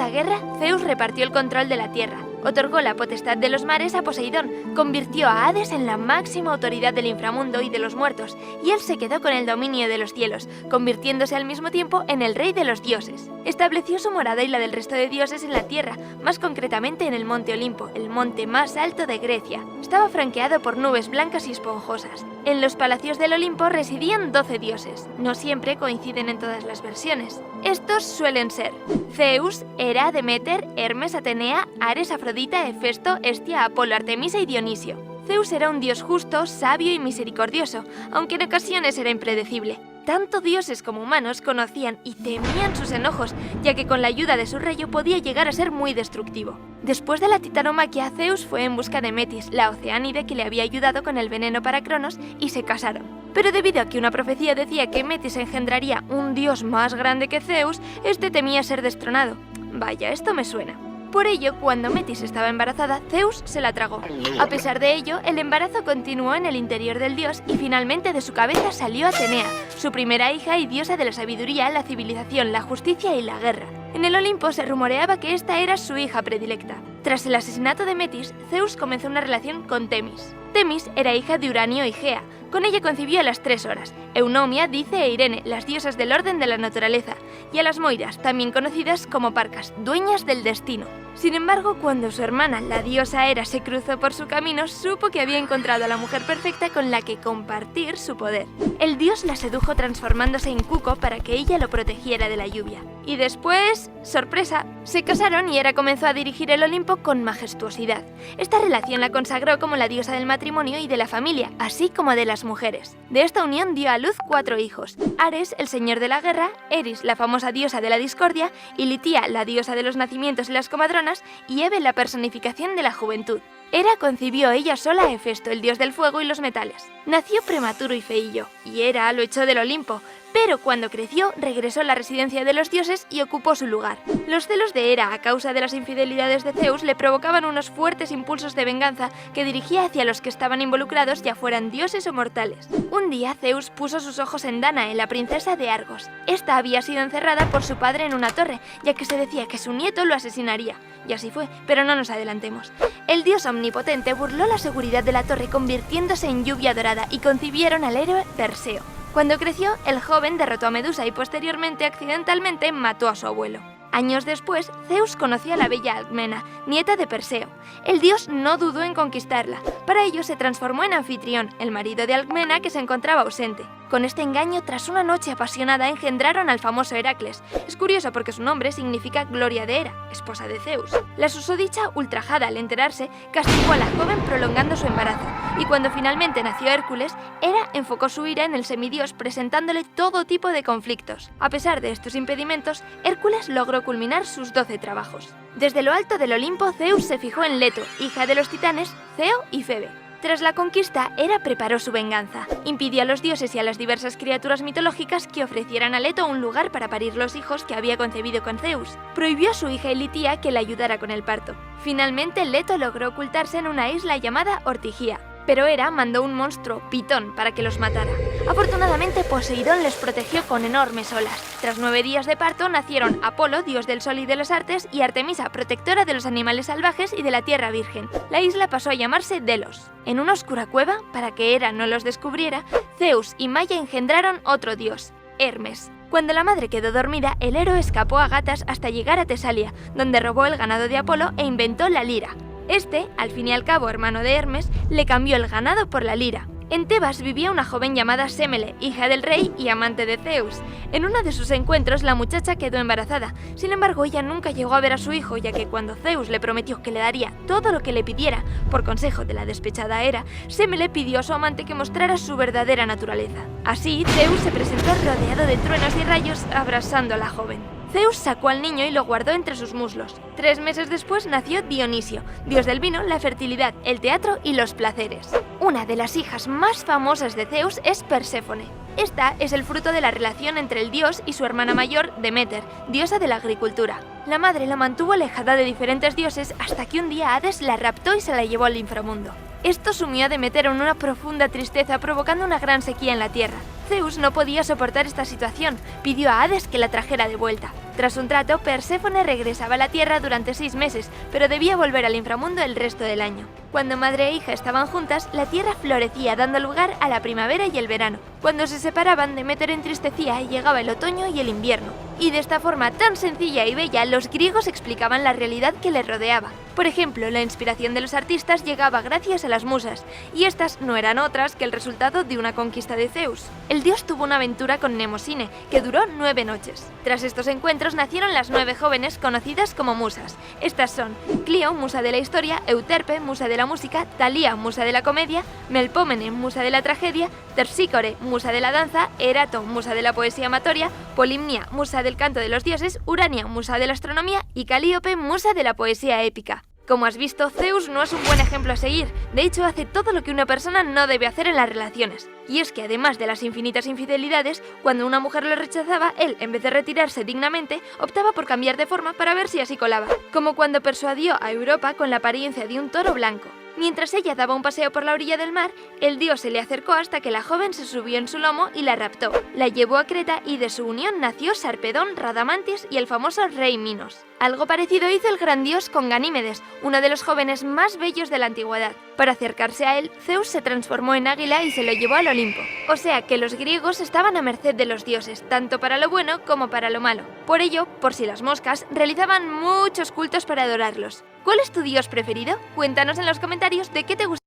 guerra, Zeus repartió el control de la tierra, otorgó la potestad de los mares a Poseidón, convirtió a Hades en la máxima autoridad del inframundo y de los muertos, y él se quedó con el dominio de los cielos, convirtiéndose al mismo tiempo en el rey de los dioses. Estableció su morada y la del resto de dioses en la tierra, más concretamente en el monte Olimpo, el monte más alto de Grecia. Estaba franqueado por nubes blancas y esponjosas. En los palacios del Olimpo residían 12 dioses. No siempre coinciden en todas las versiones. Estos suelen ser Zeus, Hera, Deméter, Hermes, Atenea, Ares, Afrodita, Hefesto, Hestia, Apolo, Artemisa y Dionisio. Zeus era un dios justo, sabio y misericordioso, aunque en ocasiones era impredecible. Tanto dioses como humanos conocían y temían sus enojos, ya que con la ayuda de su rayo podía llegar a ser muy destructivo. Después de la titanomaquia, Zeus fue en busca de Metis, la oceánide que le había ayudado con el veneno para Cronos, y se casaron. Pero debido a que una profecía decía que Metis engendraría un dios más grande que Zeus, este temía ser destronado. Vaya, esto me suena. Por ello, cuando Metis estaba embarazada, Zeus se la tragó. A pesar de ello, el embarazo continuó en el interior del dios y finalmente de su cabeza salió Atenea, su primera hija y diosa de la sabiduría, la civilización, la justicia y la guerra. En el Olimpo se rumoreaba que esta era su hija predilecta. Tras el asesinato de Metis, Zeus comenzó una relación con Temis. Temis era hija de Uranio y Gea. Con ella concibió a las 3 horas, Eunomia, Dice e Irene, las diosas del orden de la naturaleza, y a las Moiras, también conocidas como Parcas, dueñas del destino. Sin embargo, cuando su hermana, la diosa Hera, se cruzó por su camino, supo que había encontrado a la mujer perfecta con la que compartir su poder. El dios la sedujo transformándose en cuco para que ella lo protegiera de la lluvia. Y después, sorpresa, se casaron y Hera comenzó a dirigir el Olimpo con majestuosidad. Esta relación la consagró como la diosa del matrimonio y de la familia, así como de las mujeres. De esta unión dio a luz 4 hijos: Ares, el señor de la guerra; Eris, la famosa diosa de la discordia; y Litia, la diosa de los nacimientos y las comadronas; y Hebe, la personificación de la juventud. Hera concibió ella sola a Hefesto, el dios del fuego y los metales. Nació prematuro y feillo, y Hera lo echó del Olimpo, pero cuando creció regresó a la residencia de los dioses y ocupó su lugar. Los celos de Hera a causa de las infidelidades de Zeus le provocaban unos fuertes impulsos de venganza que dirigía hacia los que estaban involucrados, ya fueran dioses o mortales. Un día Zeus puso sus ojos en Danae, la princesa de Argos. Esta había sido encerrada por su padre en una torre, ya que se decía que su nieto lo asesinaría. Y así fue, pero no nos adelantemos. El dios omnipotente burló la seguridad de la torre convirtiéndose en lluvia dorada y concibieron al héroe Perseo. Cuando creció, el joven derrotó a Medusa y posteriormente, accidentalmente, mató a su abuelo. Años después, Zeus conoció a la bella Alcmena, nieta de Perseo. El dios no dudó en conquistarla. Para ello se transformó en Anfitrión, el marido de Alcmena, que se encontraba ausente. Con este engaño, tras una noche apasionada, engendraron al famoso Heracles. Es curioso porque su nombre significa gloria de Hera, esposa de Zeus. La susodicha, ultrajada al enterarse, castigó a la joven prolongando su embarazo. Y cuando finalmente nació Hércules, Hera enfocó su ira en el semidios presentándole todo tipo de conflictos. A pesar de estos impedimentos, Hércules logró culminar sus 12 trabajos. Desde lo alto del Olimpo, Zeus se fijó en Leto, hija de los titanes Ceo y Febe. Tras la conquista, Hera preparó su venganza. Impidió a los dioses y a las diversas criaturas mitológicas que ofrecieran a Leto un lugar para parir los hijos que había concebido con Zeus. Prohibió a su hija Elitía que le ayudara con el parto. Finalmente, Leto logró ocultarse en una isla llamada Ortigía. Pero Hera mandó un monstruo, Pitón, para que los matara. Afortunadamente, Poseidón les protegió con enormes olas. Tras 9 días de parto, nacieron Apolo, dios del sol y de las artes, y Artemisa, protectora de los animales salvajes y de la tierra virgen. La isla pasó a llamarse Delos. En una oscura cueva, para que Hera no los descubriera, Zeus y Maia engendraron otro dios, Hermes. Cuando la madre quedó dormida, el héroe escapó a gatas hasta llegar a Tesalia, donde robó el ganado de Apolo e inventó la lira. Este, al fin y al cabo hermano de Hermes, le cambió el ganado por la lira. En Tebas vivía una joven llamada Sémele, hija del rey y amante de Zeus. En uno de sus encuentros la muchacha quedó embarazada. Sin embargo, ella nunca llegó a ver a su hijo, ya que cuando Zeus le prometió que le daría todo lo que le pidiera, por consejo de la despechada Hera, Sémele pidió a su amante que mostrara su verdadera naturaleza. Así, Zeus se presentó rodeado de truenos y rayos, abrasando a la joven. Zeus sacó al niño y lo guardó entre sus muslos. 3 meses después nació Dionisio, dios del vino, la fertilidad, el teatro y los placeres. Una de las hijas más famosas de Zeus es Perséfone. Esta es el fruto de la relación entre el dios y su hermana mayor, Deméter, diosa de la agricultura. La madre la mantuvo alejada de diferentes dioses hasta que un día Hades la raptó y se la llevó al inframundo. Esto sumió a Deméter en una profunda tristeza, provocando una gran sequía en la tierra. Zeus no podía soportar esta situación, pidió a Hades que la trajera de vuelta. Tras un trato, Perséfone regresaba a la tierra durante 6 meses, pero debía volver al inframundo el resto del año. Cuando madre e hija estaban juntas, la tierra florecía, dando lugar a la primavera y el verano. Cuando se separaban, Deméter entristecía y llegaba el otoño y el invierno. Y de esta forma tan sencilla y bella, los griegos explicaban la realidad que les rodeaba. Por ejemplo, la inspiración de los artistas llegaba gracias a las musas, y estas no eran otras que el resultado de una conquista de Zeus. El dios tuvo una aventura con Mnemosine, que duró 9 noches. Tras estos encuentros nacieron las 9 jóvenes conocidas como musas. Estas son Clio, musa de la historia, Euterpe, musa de la música, Talía, musa de la comedia, Melpómene, musa de la tragedia, Terpsícore, musa de la danza, Erato, musa de la poesía amatoria, Polimnia, musa del canto de los dioses, Urania, musa de la astronomía y Calíope, musa de la poesía épica. Como has visto, Zeus no es un buen ejemplo a seguir. De hecho, hace todo lo que una persona no debe hacer en las relaciones. Y es que además de las infinitas infidelidades, cuando una mujer lo rechazaba, él, en vez de retirarse dignamente, optaba por cambiar de forma para ver si así colaba. Como cuando persuadió a Europa con la apariencia de un toro blanco. Mientras ella daba un paseo por la orilla del mar, el dios se le acercó hasta que la joven se subió en su lomo y la raptó. La llevó a Creta y de su unión nació Sarpedón, Radamantis y el famoso rey Minos. Algo parecido hizo el gran dios con Ganímedes, uno de los jóvenes más bellos de la antigüedad. Para acercarse a él, Zeus se transformó en águila y se lo llevó al Olimpo. O sea que los griegos estaban a merced de los dioses, tanto para lo bueno como para lo malo. Por ello, por si las moscas, realizaban muchos cultos para adorarlos. ¿Cuál es tu dios preferido? Cuéntanos en los comentarios de qué te gusta.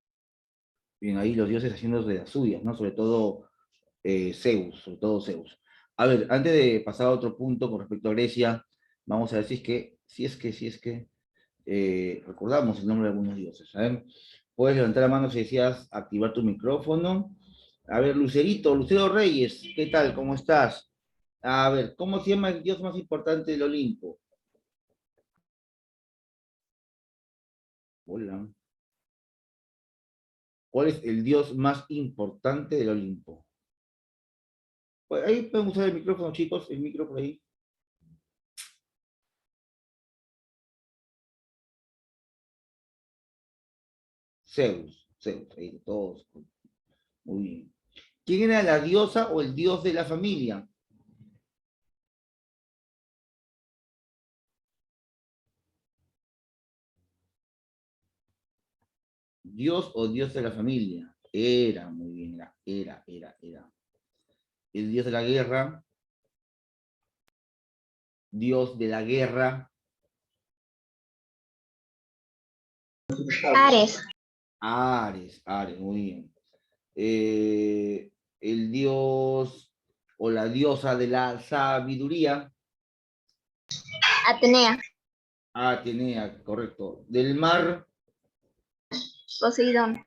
Bien, ahí los dioses haciendo de las suyas, ¿no? Sobre todo Zeus. A ver, antes de pasar a otro punto con respecto a Grecia, vamos a ver si es que recordamos el nombre de algunos dioses. A ver, puedes levantar la mano si deseas activar tu micrófono. A ver, Lucero Reyes, ¿qué tal? ¿Cómo estás? A ver, ¿cómo se llama el dios más importante del Olimpo? Hola. ¿Cuál es el dios más importante del Olimpo? Pues ahí pueden usar el micrófono, chicos, el micro por ahí. Zeus, ahí todos. Muy bien. ¿Quién era la diosa o el dios de la familia? Dios o dios de la familia. Era, muy bien, era. El dios de la guerra. Dios de la guerra. Ares. Ares, muy bien. el dios o la diosa de la sabiduría. Atenea. Atenea, correcto. Del mar, Poseidón.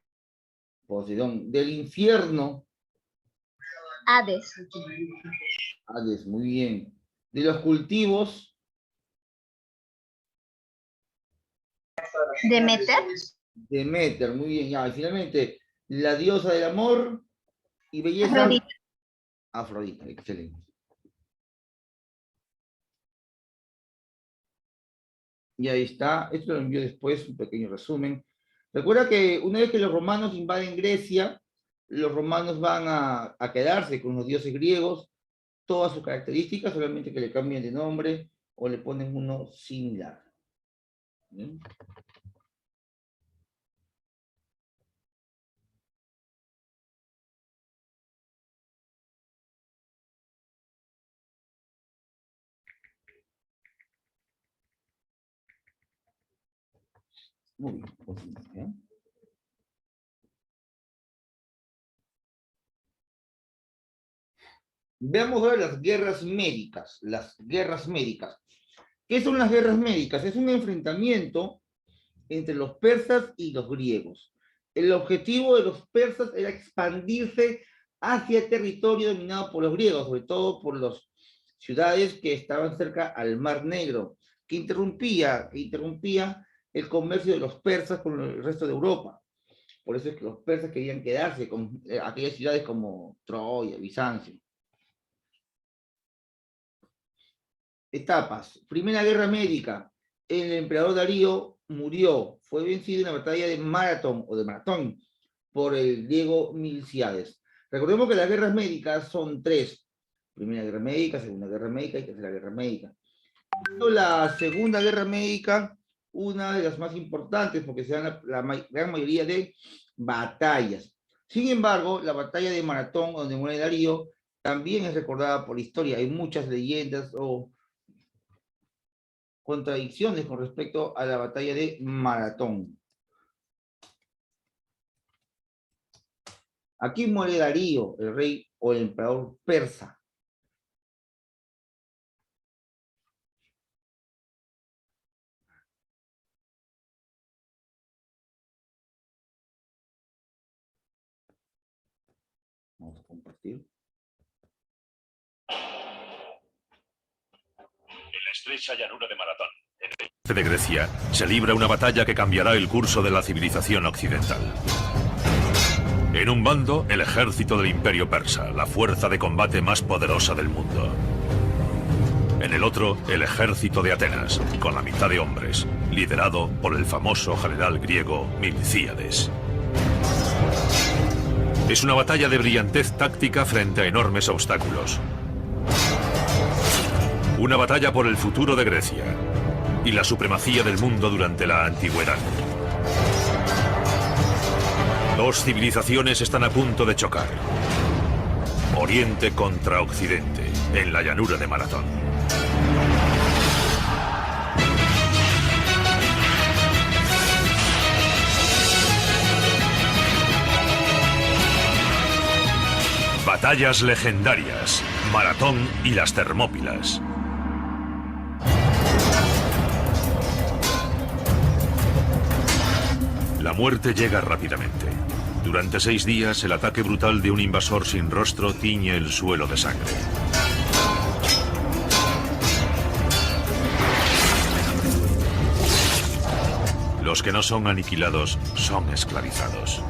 Poseidón. Del infierno, Hades. Hades, muy bien. De los cultivos, Demeter. Demeter, muy bien. Ya, y finalmente, la diosa del amor y belleza. Afrodita. Afrodita, excelente. Y ahí está. Esto lo envío después, un pequeño resumen. Recuerda que una vez que los romanos invaden Grecia, los romanos van a quedarse con los dioses griegos, todas sus características, solamente que le cambien de nombre o le ponen uno similar. ¿Bien? Muy bien, pues, ¿ya? Veamos ahora las guerras médicas. Las guerras médicas. ¿Qué son las guerras médicas? Es un enfrentamiento entre los persas y los griegos. El objetivo de los persas era expandirse hacia el territorio dominado por los griegos, sobre todo por las ciudades que estaban cerca al Mar Negro, que interrumpía el comercio de los persas con el resto de Europa. Por eso es que los persas querían quedarse con aquellas ciudades como Troya, Bizancio. Etapas. Primera guerra médica. El emperador Darío murió. Fue vencido en la batalla de Maratón por el griego Milcíades. Recordemos que las guerras médicas son tres. Primera guerra médica, segunda guerra médica y tercera guerra médica. La segunda guerra médica, una de las más importantes porque se dan la gran mayoría de batallas. Sin embargo, la batalla de Maratón, donde muere Darío, también es recordada por la historia. Hay muchas leyendas o contradicciones con respecto a la batalla de Maratón. Aquí muere Darío, el rey o el emperador persa. Vamos a compartir. En la estrecha llanura de Maratón, en el este de Grecia, se libra una batalla que cambiará el curso de la civilización occidental. En un bando, el ejército del Imperio Persa, la fuerza de combate más poderosa del mundo. En el otro, el ejército de Atenas, con la mitad de hombres, liderado por el famoso general griego Milcíades. Es una batalla de brillantez táctica frente a enormes obstáculos. Una batalla por el futuro de Grecia y la supremacía del mundo durante la antigüedad. Dos civilizaciones están a punto de chocar. Oriente contra Occidente, en la llanura de Maratón. Batallas legendarias, Maratón y las Termópilas. La muerte llega rápidamente. Durante 6 días, el ataque brutal de un invasor sin rostro tiñe el suelo de sangre. Los que no son aniquilados son esclavizados.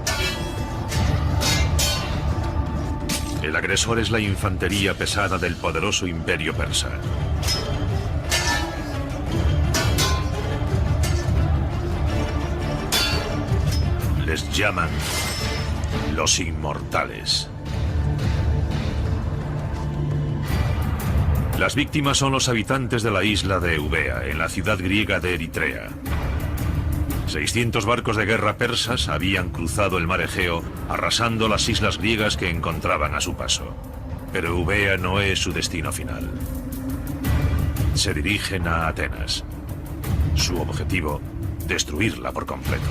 El agresor es la infantería pesada del poderoso imperio persa. Les llaman los inmortales. Las víctimas son los habitantes de la isla de Eubea, en la ciudad griega de Eritrea. 600 barcos de guerra persas habían cruzado el mar Egeo, arrasando las islas griegas que encontraban a su paso. Pero Eubea no es su destino final. Se dirigen a Atenas. Su objetivo, destruirla por completo.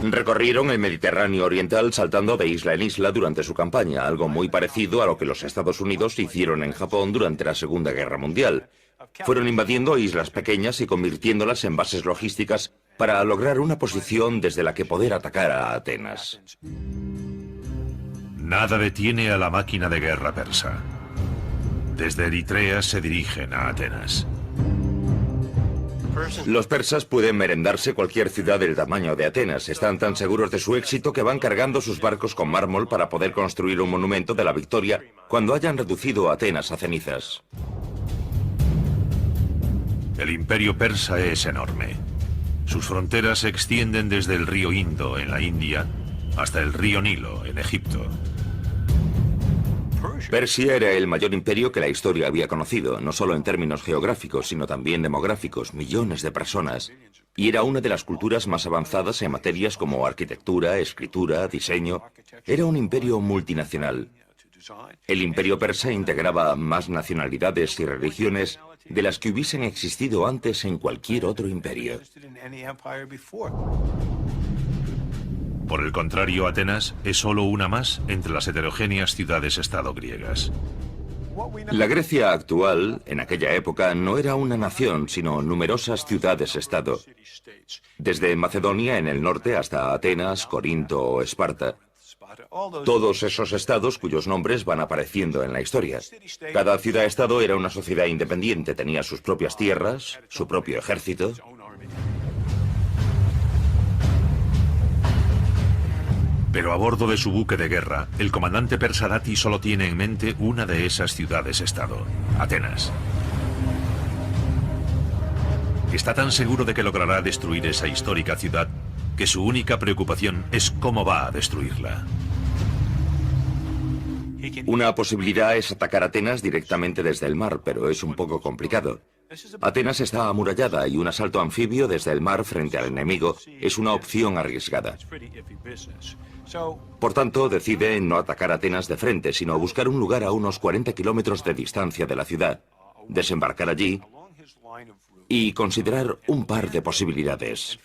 Recorrieron el Mediterráneo oriental saltando de isla en isla durante su campaña, algo muy parecido a lo que los Estados Unidos hicieron en Japón durante la Segunda Guerra Mundial. Fueron invadiendo islas pequeñas y convirtiéndolas en bases logísticas para lograr una posición desde la que poder atacar a Atenas. Nada detiene a la máquina de guerra persa. Desde Eritrea se dirigen a Atenas. Los persas pueden merendarse cualquier ciudad del tamaño de Atenas. Están tan seguros de su éxito que van cargando sus barcos con mármol para poder construir un monumento de la victoria cuando hayan reducido a Atenas a cenizas. El imperio persa es enorme. Sus fronteras se extienden desde el río Indo, en la India, hasta el río Nilo, en Egipto. Persia era el mayor imperio que la historia había conocido, no solo en términos geográficos, sino también demográficos, millones de personas. Y era una de las culturas más avanzadas en materias como arquitectura, escritura, diseño. Era un imperio multinacional. El imperio persa integraba más nacionalidades y religiones de las que hubiesen existido antes en cualquier otro imperio. Por el contrario, Atenas es solo una más entre las heterogéneas ciudades-estado griegas. La Grecia actual, en aquella época, no era una nación, sino numerosas ciudades-estado. Desde Macedonia en el norte hasta Atenas, Corinto o Esparta. Todos esos estados cuyos nombres van apareciendo en la historia. Cada ciudad-estado era una sociedad independiente, tenía sus propias tierras, su propio ejército. Pero a bordo de su buque de guerra, el comandante persa Dati solo tiene en mente una de esas ciudades-estado, Atenas. Está tan seguro de que logrará destruir esa histórica ciudad que su única preocupación es cómo va a destruirla. Una posibilidad es atacar Atenas directamente desde el mar, pero es un poco complicado. Atenas está amurallada y un asalto anfibio desde el mar frente al enemigo es una opción arriesgada. Por tanto, decide no atacar Atenas de frente, sino buscar un lugar a unos 40 kilómetros de distancia de la ciudad, desembarcar allí y considerar un par de posibilidades.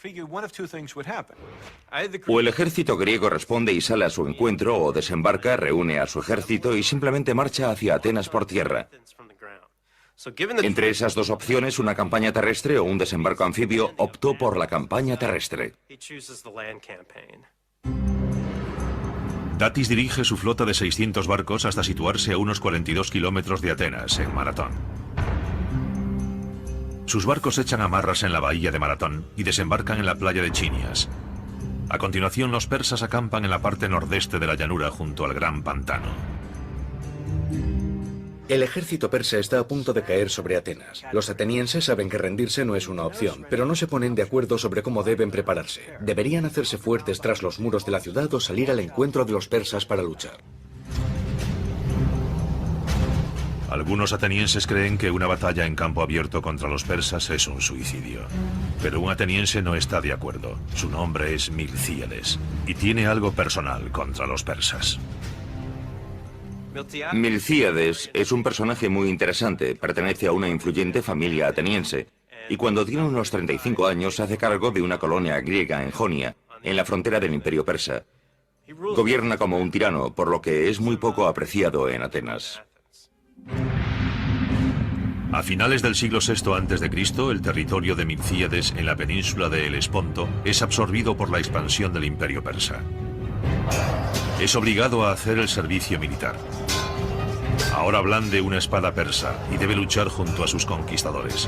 O el ejército griego responde y sale a su encuentro, o desembarca, reúne a su ejército y simplemente marcha hacia Atenas por tierra. Entre esas dos opciones, una campaña terrestre o un desembarco anfibio, optó por la campaña terrestre. Datis dirige su flota de 600 barcos hasta situarse a unos 42 kilómetros de Atenas, en Maratón. Sus barcos echan amarras en la bahía de Maratón y desembarcan en la playa de Chinias. A continuación, los persas acampan en la parte nordeste de la llanura junto al gran pantano. El ejército persa está a punto de caer sobre Atenas. Los atenienses saben que rendirse no es una opción, pero no se ponen de acuerdo sobre cómo deben prepararse. ¿Deberían hacerse fuertes tras los muros de la ciudad o salir al encuentro de los persas para luchar? Algunos atenienses creen que una batalla en campo abierto contra los persas es un suicidio. Pero un ateniense no está de acuerdo. Su nombre es Milcíades y tiene algo personal contra los persas. Milcíades es un personaje muy interesante, pertenece a una influyente familia ateniense, y cuando tiene unos 35 años se hace cargo de una colonia griega en Jonia, en la frontera del Imperio Persa. Gobierna como un tirano, por lo que es muy poco apreciado en Atenas. A finales del siglo VI a.C., el territorio de Milcíades en la península de Helesponto es absorbido por la expansión del Imperio Persa. Es obligado a hacer el servicio militar. Ahora blande una espada persa y debe luchar junto a sus conquistadores.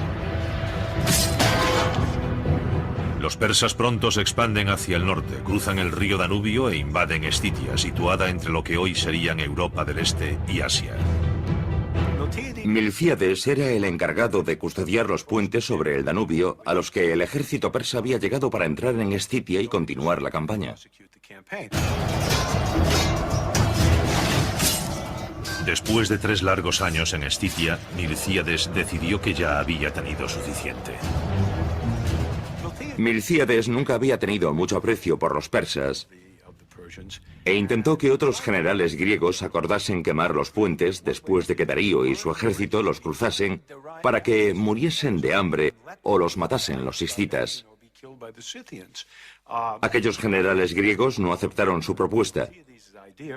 Los persas pronto se expanden hacia el norte, cruzan el río Danubio e invaden Estitia, situada entre lo que hoy serían Europa del Este y Asia. Milcíades era el encargado de custodiar los puentes sobre el Danubio a los que el ejército persa había llegado para entrar en Estitia y continuar la campaña. Después de 3 largos años en Estitia, Milcíades decidió que ya había tenido suficiente. Milcíades nunca había tenido mucho aprecio por los persas e intentó que otros generales griegos acordasen quemar los puentes después de que Darío y su ejército los cruzasen para que muriesen de hambre o los matasen los escitas. Aquellos generales griegos no aceptaron su propuesta,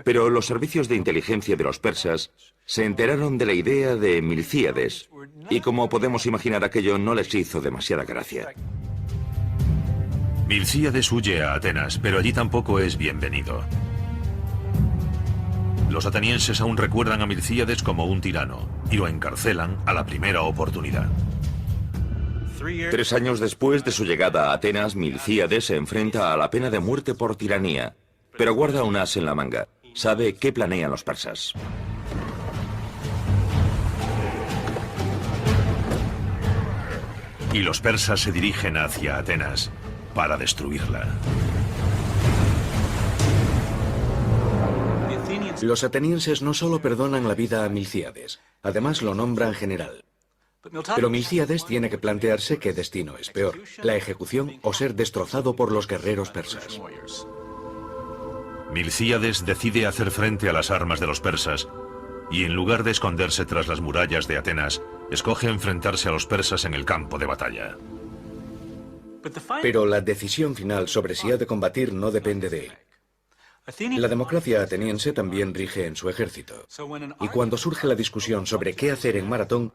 pero los servicios de inteligencia de los persas se enteraron de la idea de Milcíades, y como podemos imaginar, aquello no les hizo demasiada gracia. Milcíades huye a Atenas, pero allí tampoco es bienvenido. Los atenienses aún recuerdan a Milcíades como un tirano y lo encarcelan a la primera oportunidad. 3 años después de su llegada a Atenas, Milcíades se enfrenta a la pena de muerte por tiranía, pero guarda un as en la manga. Sabe qué planean los persas. Y los persas se dirigen hacia Atenas para destruirla. Los atenienses no solo perdonan la vida a Milcíades, además lo nombran general. Pero Milcíades tiene que plantearse qué destino es peor, la ejecución o ser destrozado por los guerreros persas. Milcíades decide hacer frente a las armas de los persas y en lugar de esconderse tras las murallas de Atenas, escoge enfrentarse a los persas en el campo de batalla. Pero la decisión final sobre si ha de combatir no depende de él. La democracia ateniense también rige en su ejército. Y cuando surge la discusión sobre qué hacer en Maratón,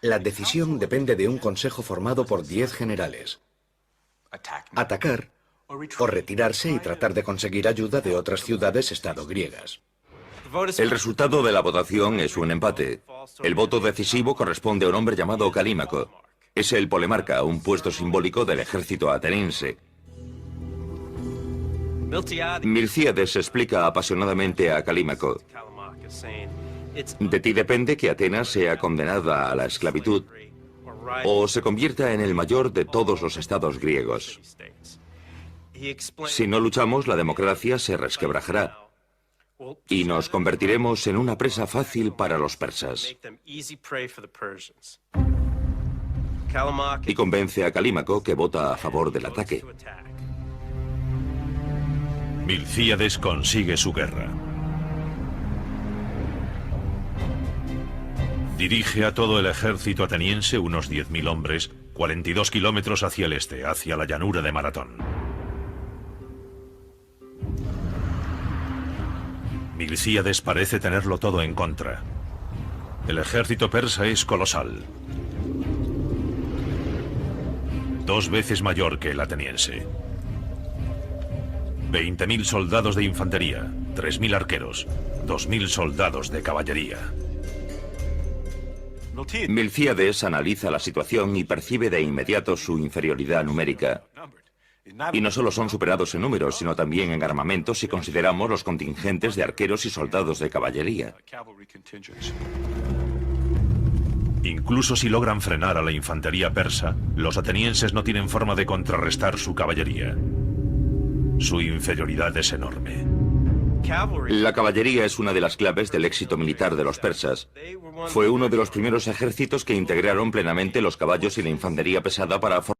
la decisión depende de un consejo formado por 10 generales. Atacar o retirarse y tratar de conseguir ayuda de otras ciudades-estado griegas. El resultado de la votación es un empate. El voto decisivo corresponde a un hombre llamado Calímaco. Es el polemarca, un puesto simbólico del ejército ateniense. Milcíades explica apasionadamente a Calímaco: de ti depende que Atenas sea condenada a la esclavitud o se convierta en el mayor de todos los estados griegos. Si no luchamos, la democracia se resquebrajará y nos convertiremos en una presa fácil para los persas. Y convence a Calímaco, que vota a favor del ataque. Milcíades consigue su guerra. Dirige a todo el ejército ateniense, unos 10.000 hombres, 42 kilómetros hacia el este, hacia la llanura de Maratón. Milcíades parece tenerlo todo en contra. El ejército persa es colosal. 2 veces mayor que el ateniense. 20.000 soldados de infantería, 3.000 arqueros, 2.000 soldados de caballería. Milcíades analiza la situación y percibe de inmediato su inferioridad numérica. Y no solo son superados en números, sino también en armamento si consideramos los contingentes de arqueros y soldados de caballería. Incluso si logran frenar a la infantería persa, los atenienses no tienen forma de contrarrestar su caballería. Su inferioridad es enorme. La caballería es una de las claves del éxito militar de los persas. Fue uno de los primeros ejércitos que integraron plenamente los caballos y la infantería pesada para formar.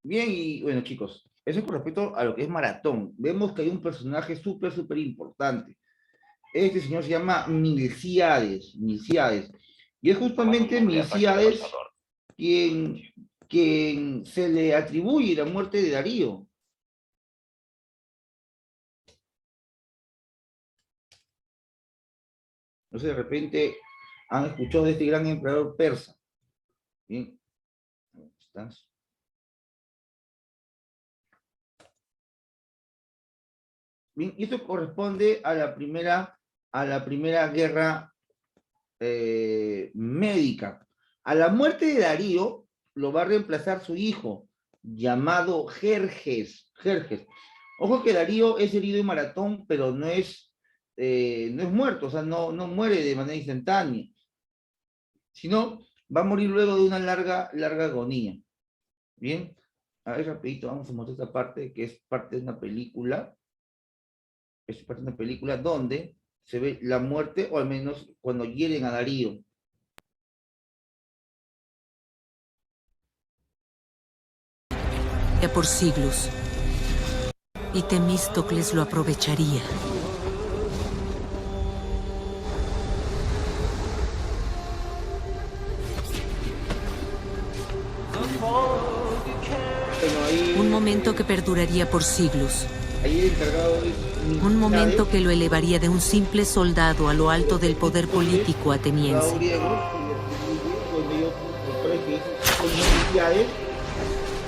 Bien, y bueno, chicos, eso con respecto a lo que es Maratón. Vemos que hay un personaje súper importante. Este señor se llama Milcíades. Y es justamente Milcíades quien se le atribuye la muerte de Darío. No sé, de repente han escuchado de este gran emperador persa. Bien. ¿Estás? Bien, y esto corresponde a la primera guerra médica. A la muerte de Darío lo va a reemplazar su hijo, llamado Jerjes. Ojo que Darío es herido en Maratón, pero no es muerto, o sea, no muere de manera instantánea, sino va a morir luego de una larga agonía. Bien, a ver rapidito, vamos a mostrar esta parte, que es parte de una película. Es parte de una película donde se ve la muerte, o al menos cuando hieren a Darío. Por siglos, y Temístocles lo aprovecharía. Un momento que perduraría por siglos. Ahí el encargado es Un momento que lo elevaría de un simple soldado a lo alto del poder político ateniense.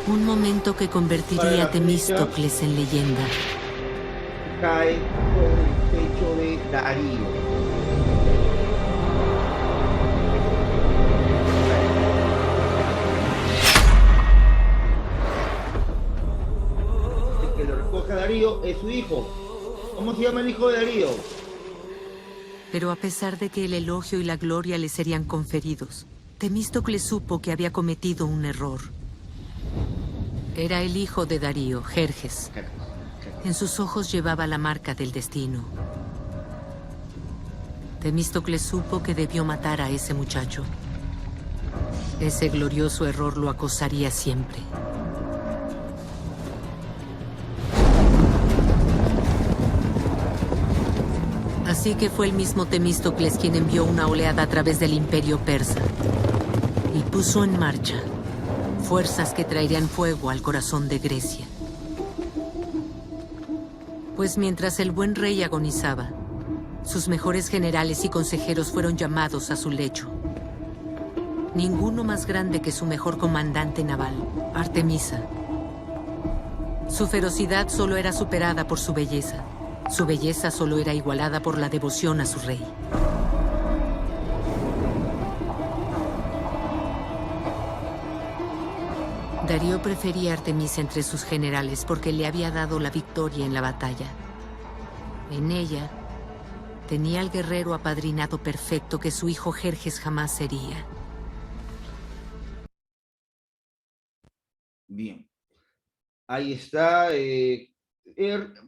Un momento que convertiría a Temístocles en leyenda. Cae sobre el pecho de Darío. El que lo recoge a Darío es su hijo. ¿Cómo se llama el hijo de Darío? Pero a pesar de que el elogio y la gloria le serían conferidos, Temístocles supo que había cometido un error. Era el hijo de Darío, Jerjes. En sus ojos llevaba la marca del destino. Temístocles supo que debió matar a ese muchacho. Ese glorioso error lo acosaría siempre. Así que fue el mismo Temístocles quien envió una oleada a través del imperio persa y puso en marcha fuerzas que traerían fuego al corazón de Grecia. Pues mientras el buen rey agonizaba, sus mejores generales y consejeros fueron llamados a su lecho. Ninguno más grande que su mejor comandante naval, Artemisa. Su ferocidad solo era superada por su belleza. Su belleza solo era igualada por la devoción a su rey. Darío prefería a Artemisa entre sus generales porque le había dado la victoria en la batalla. En ella, tenía al guerrero apadrinado perfecto que su hijo Jerjes jamás sería. Bien. Ahí está.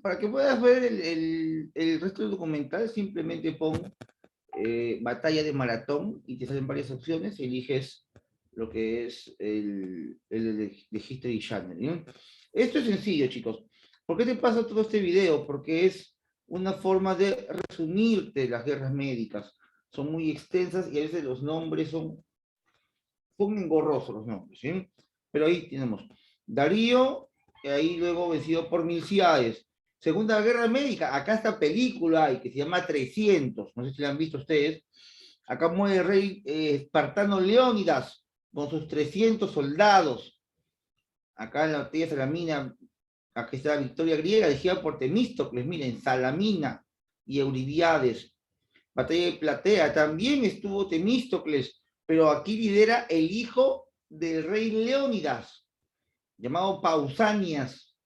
Para que puedas ver el resto del documental, simplemente pon batalla de maratón y te salen varias opciones y eliges lo que es el de History Channel, ¿no? Esto es sencillo, chicos. ¿Por qué te pasa todo este video? Porque es una forma de resumirte las guerras médicas. Son muy extensas y a veces los nombres son engorrosos los nombres, ¿sí? Pero ahí tenemos Darío, y ahí luego vencido por Milcíades. Segunda Guerra Médica, acá esta película hay que se llama 300, no sé si la han visto ustedes. Acá muere el rey espartano Leónidas con sus 300 soldados. Acá en la batalla de Salamina, aquí está la victoria griega, dirigida por Temístocles, miren, Salamina y Euribiades. Batalla de Platea, también estuvo Temístocles, pero aquí lidera el hijo del rey Leónidas, llamado Pausanias.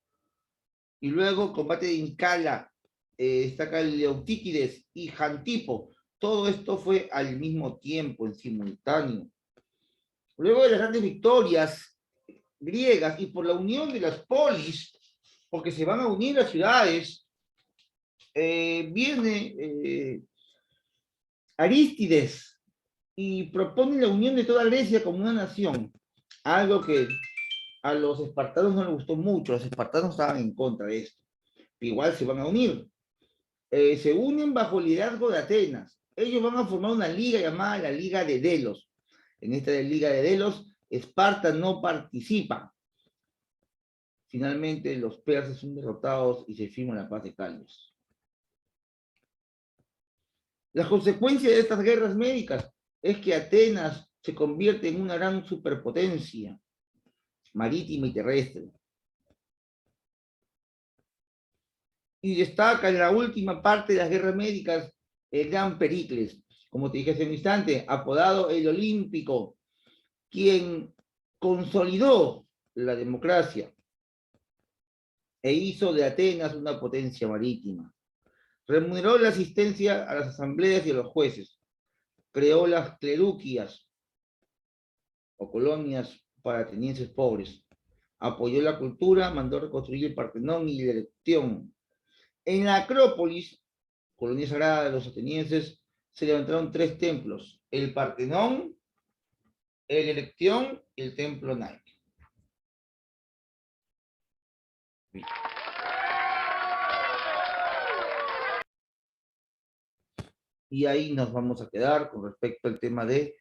Y luego combate de Incala, está acá el Leotíquides y Jantipo. Todo esto fue al mismo tiempo, en simultáneo. Luego de las grandes victorias griegas y por la unión de las polis, porque se van a unir las ciudades, viene Arístides y propone la unión de toda Grecia como una nación, algo que a los espartanos no les gustó mucho, los espartanos estaban en contra de esto, igual se van a unir, se unen bajo el liderazgo de Atenas, ellos van a formar una liga llamada la Liga de Delos. En esta Liga de Delos, Esparta no participa. Finalmente, los persas son derrotados y se firma la paz de Calios. La consecuencia de estas guerras médicas es que Atenas se convierte en una gran superpotencia marítima y terrestre. Y destaca en la última parte de las guerras médicas el gran Pericles, como te dije hace un instante, apodado el Olímpico, quien consolidó la democracia e hizo de Atenas una potencia marítima. Remuneró la asistencia a las asambleas y a los jueces. Creó las cleruquias, o colonias para atenienses pobres. Apoyó la cultura, mandó reconstruir el Partenón y la Elección. En la Acrópolis, colonia sagrada de los atenienses, se levantaron 3 templos: el Partenón, el Elección y el Templo Nike. Y ahí nos vamos a quedar con respecto al tema de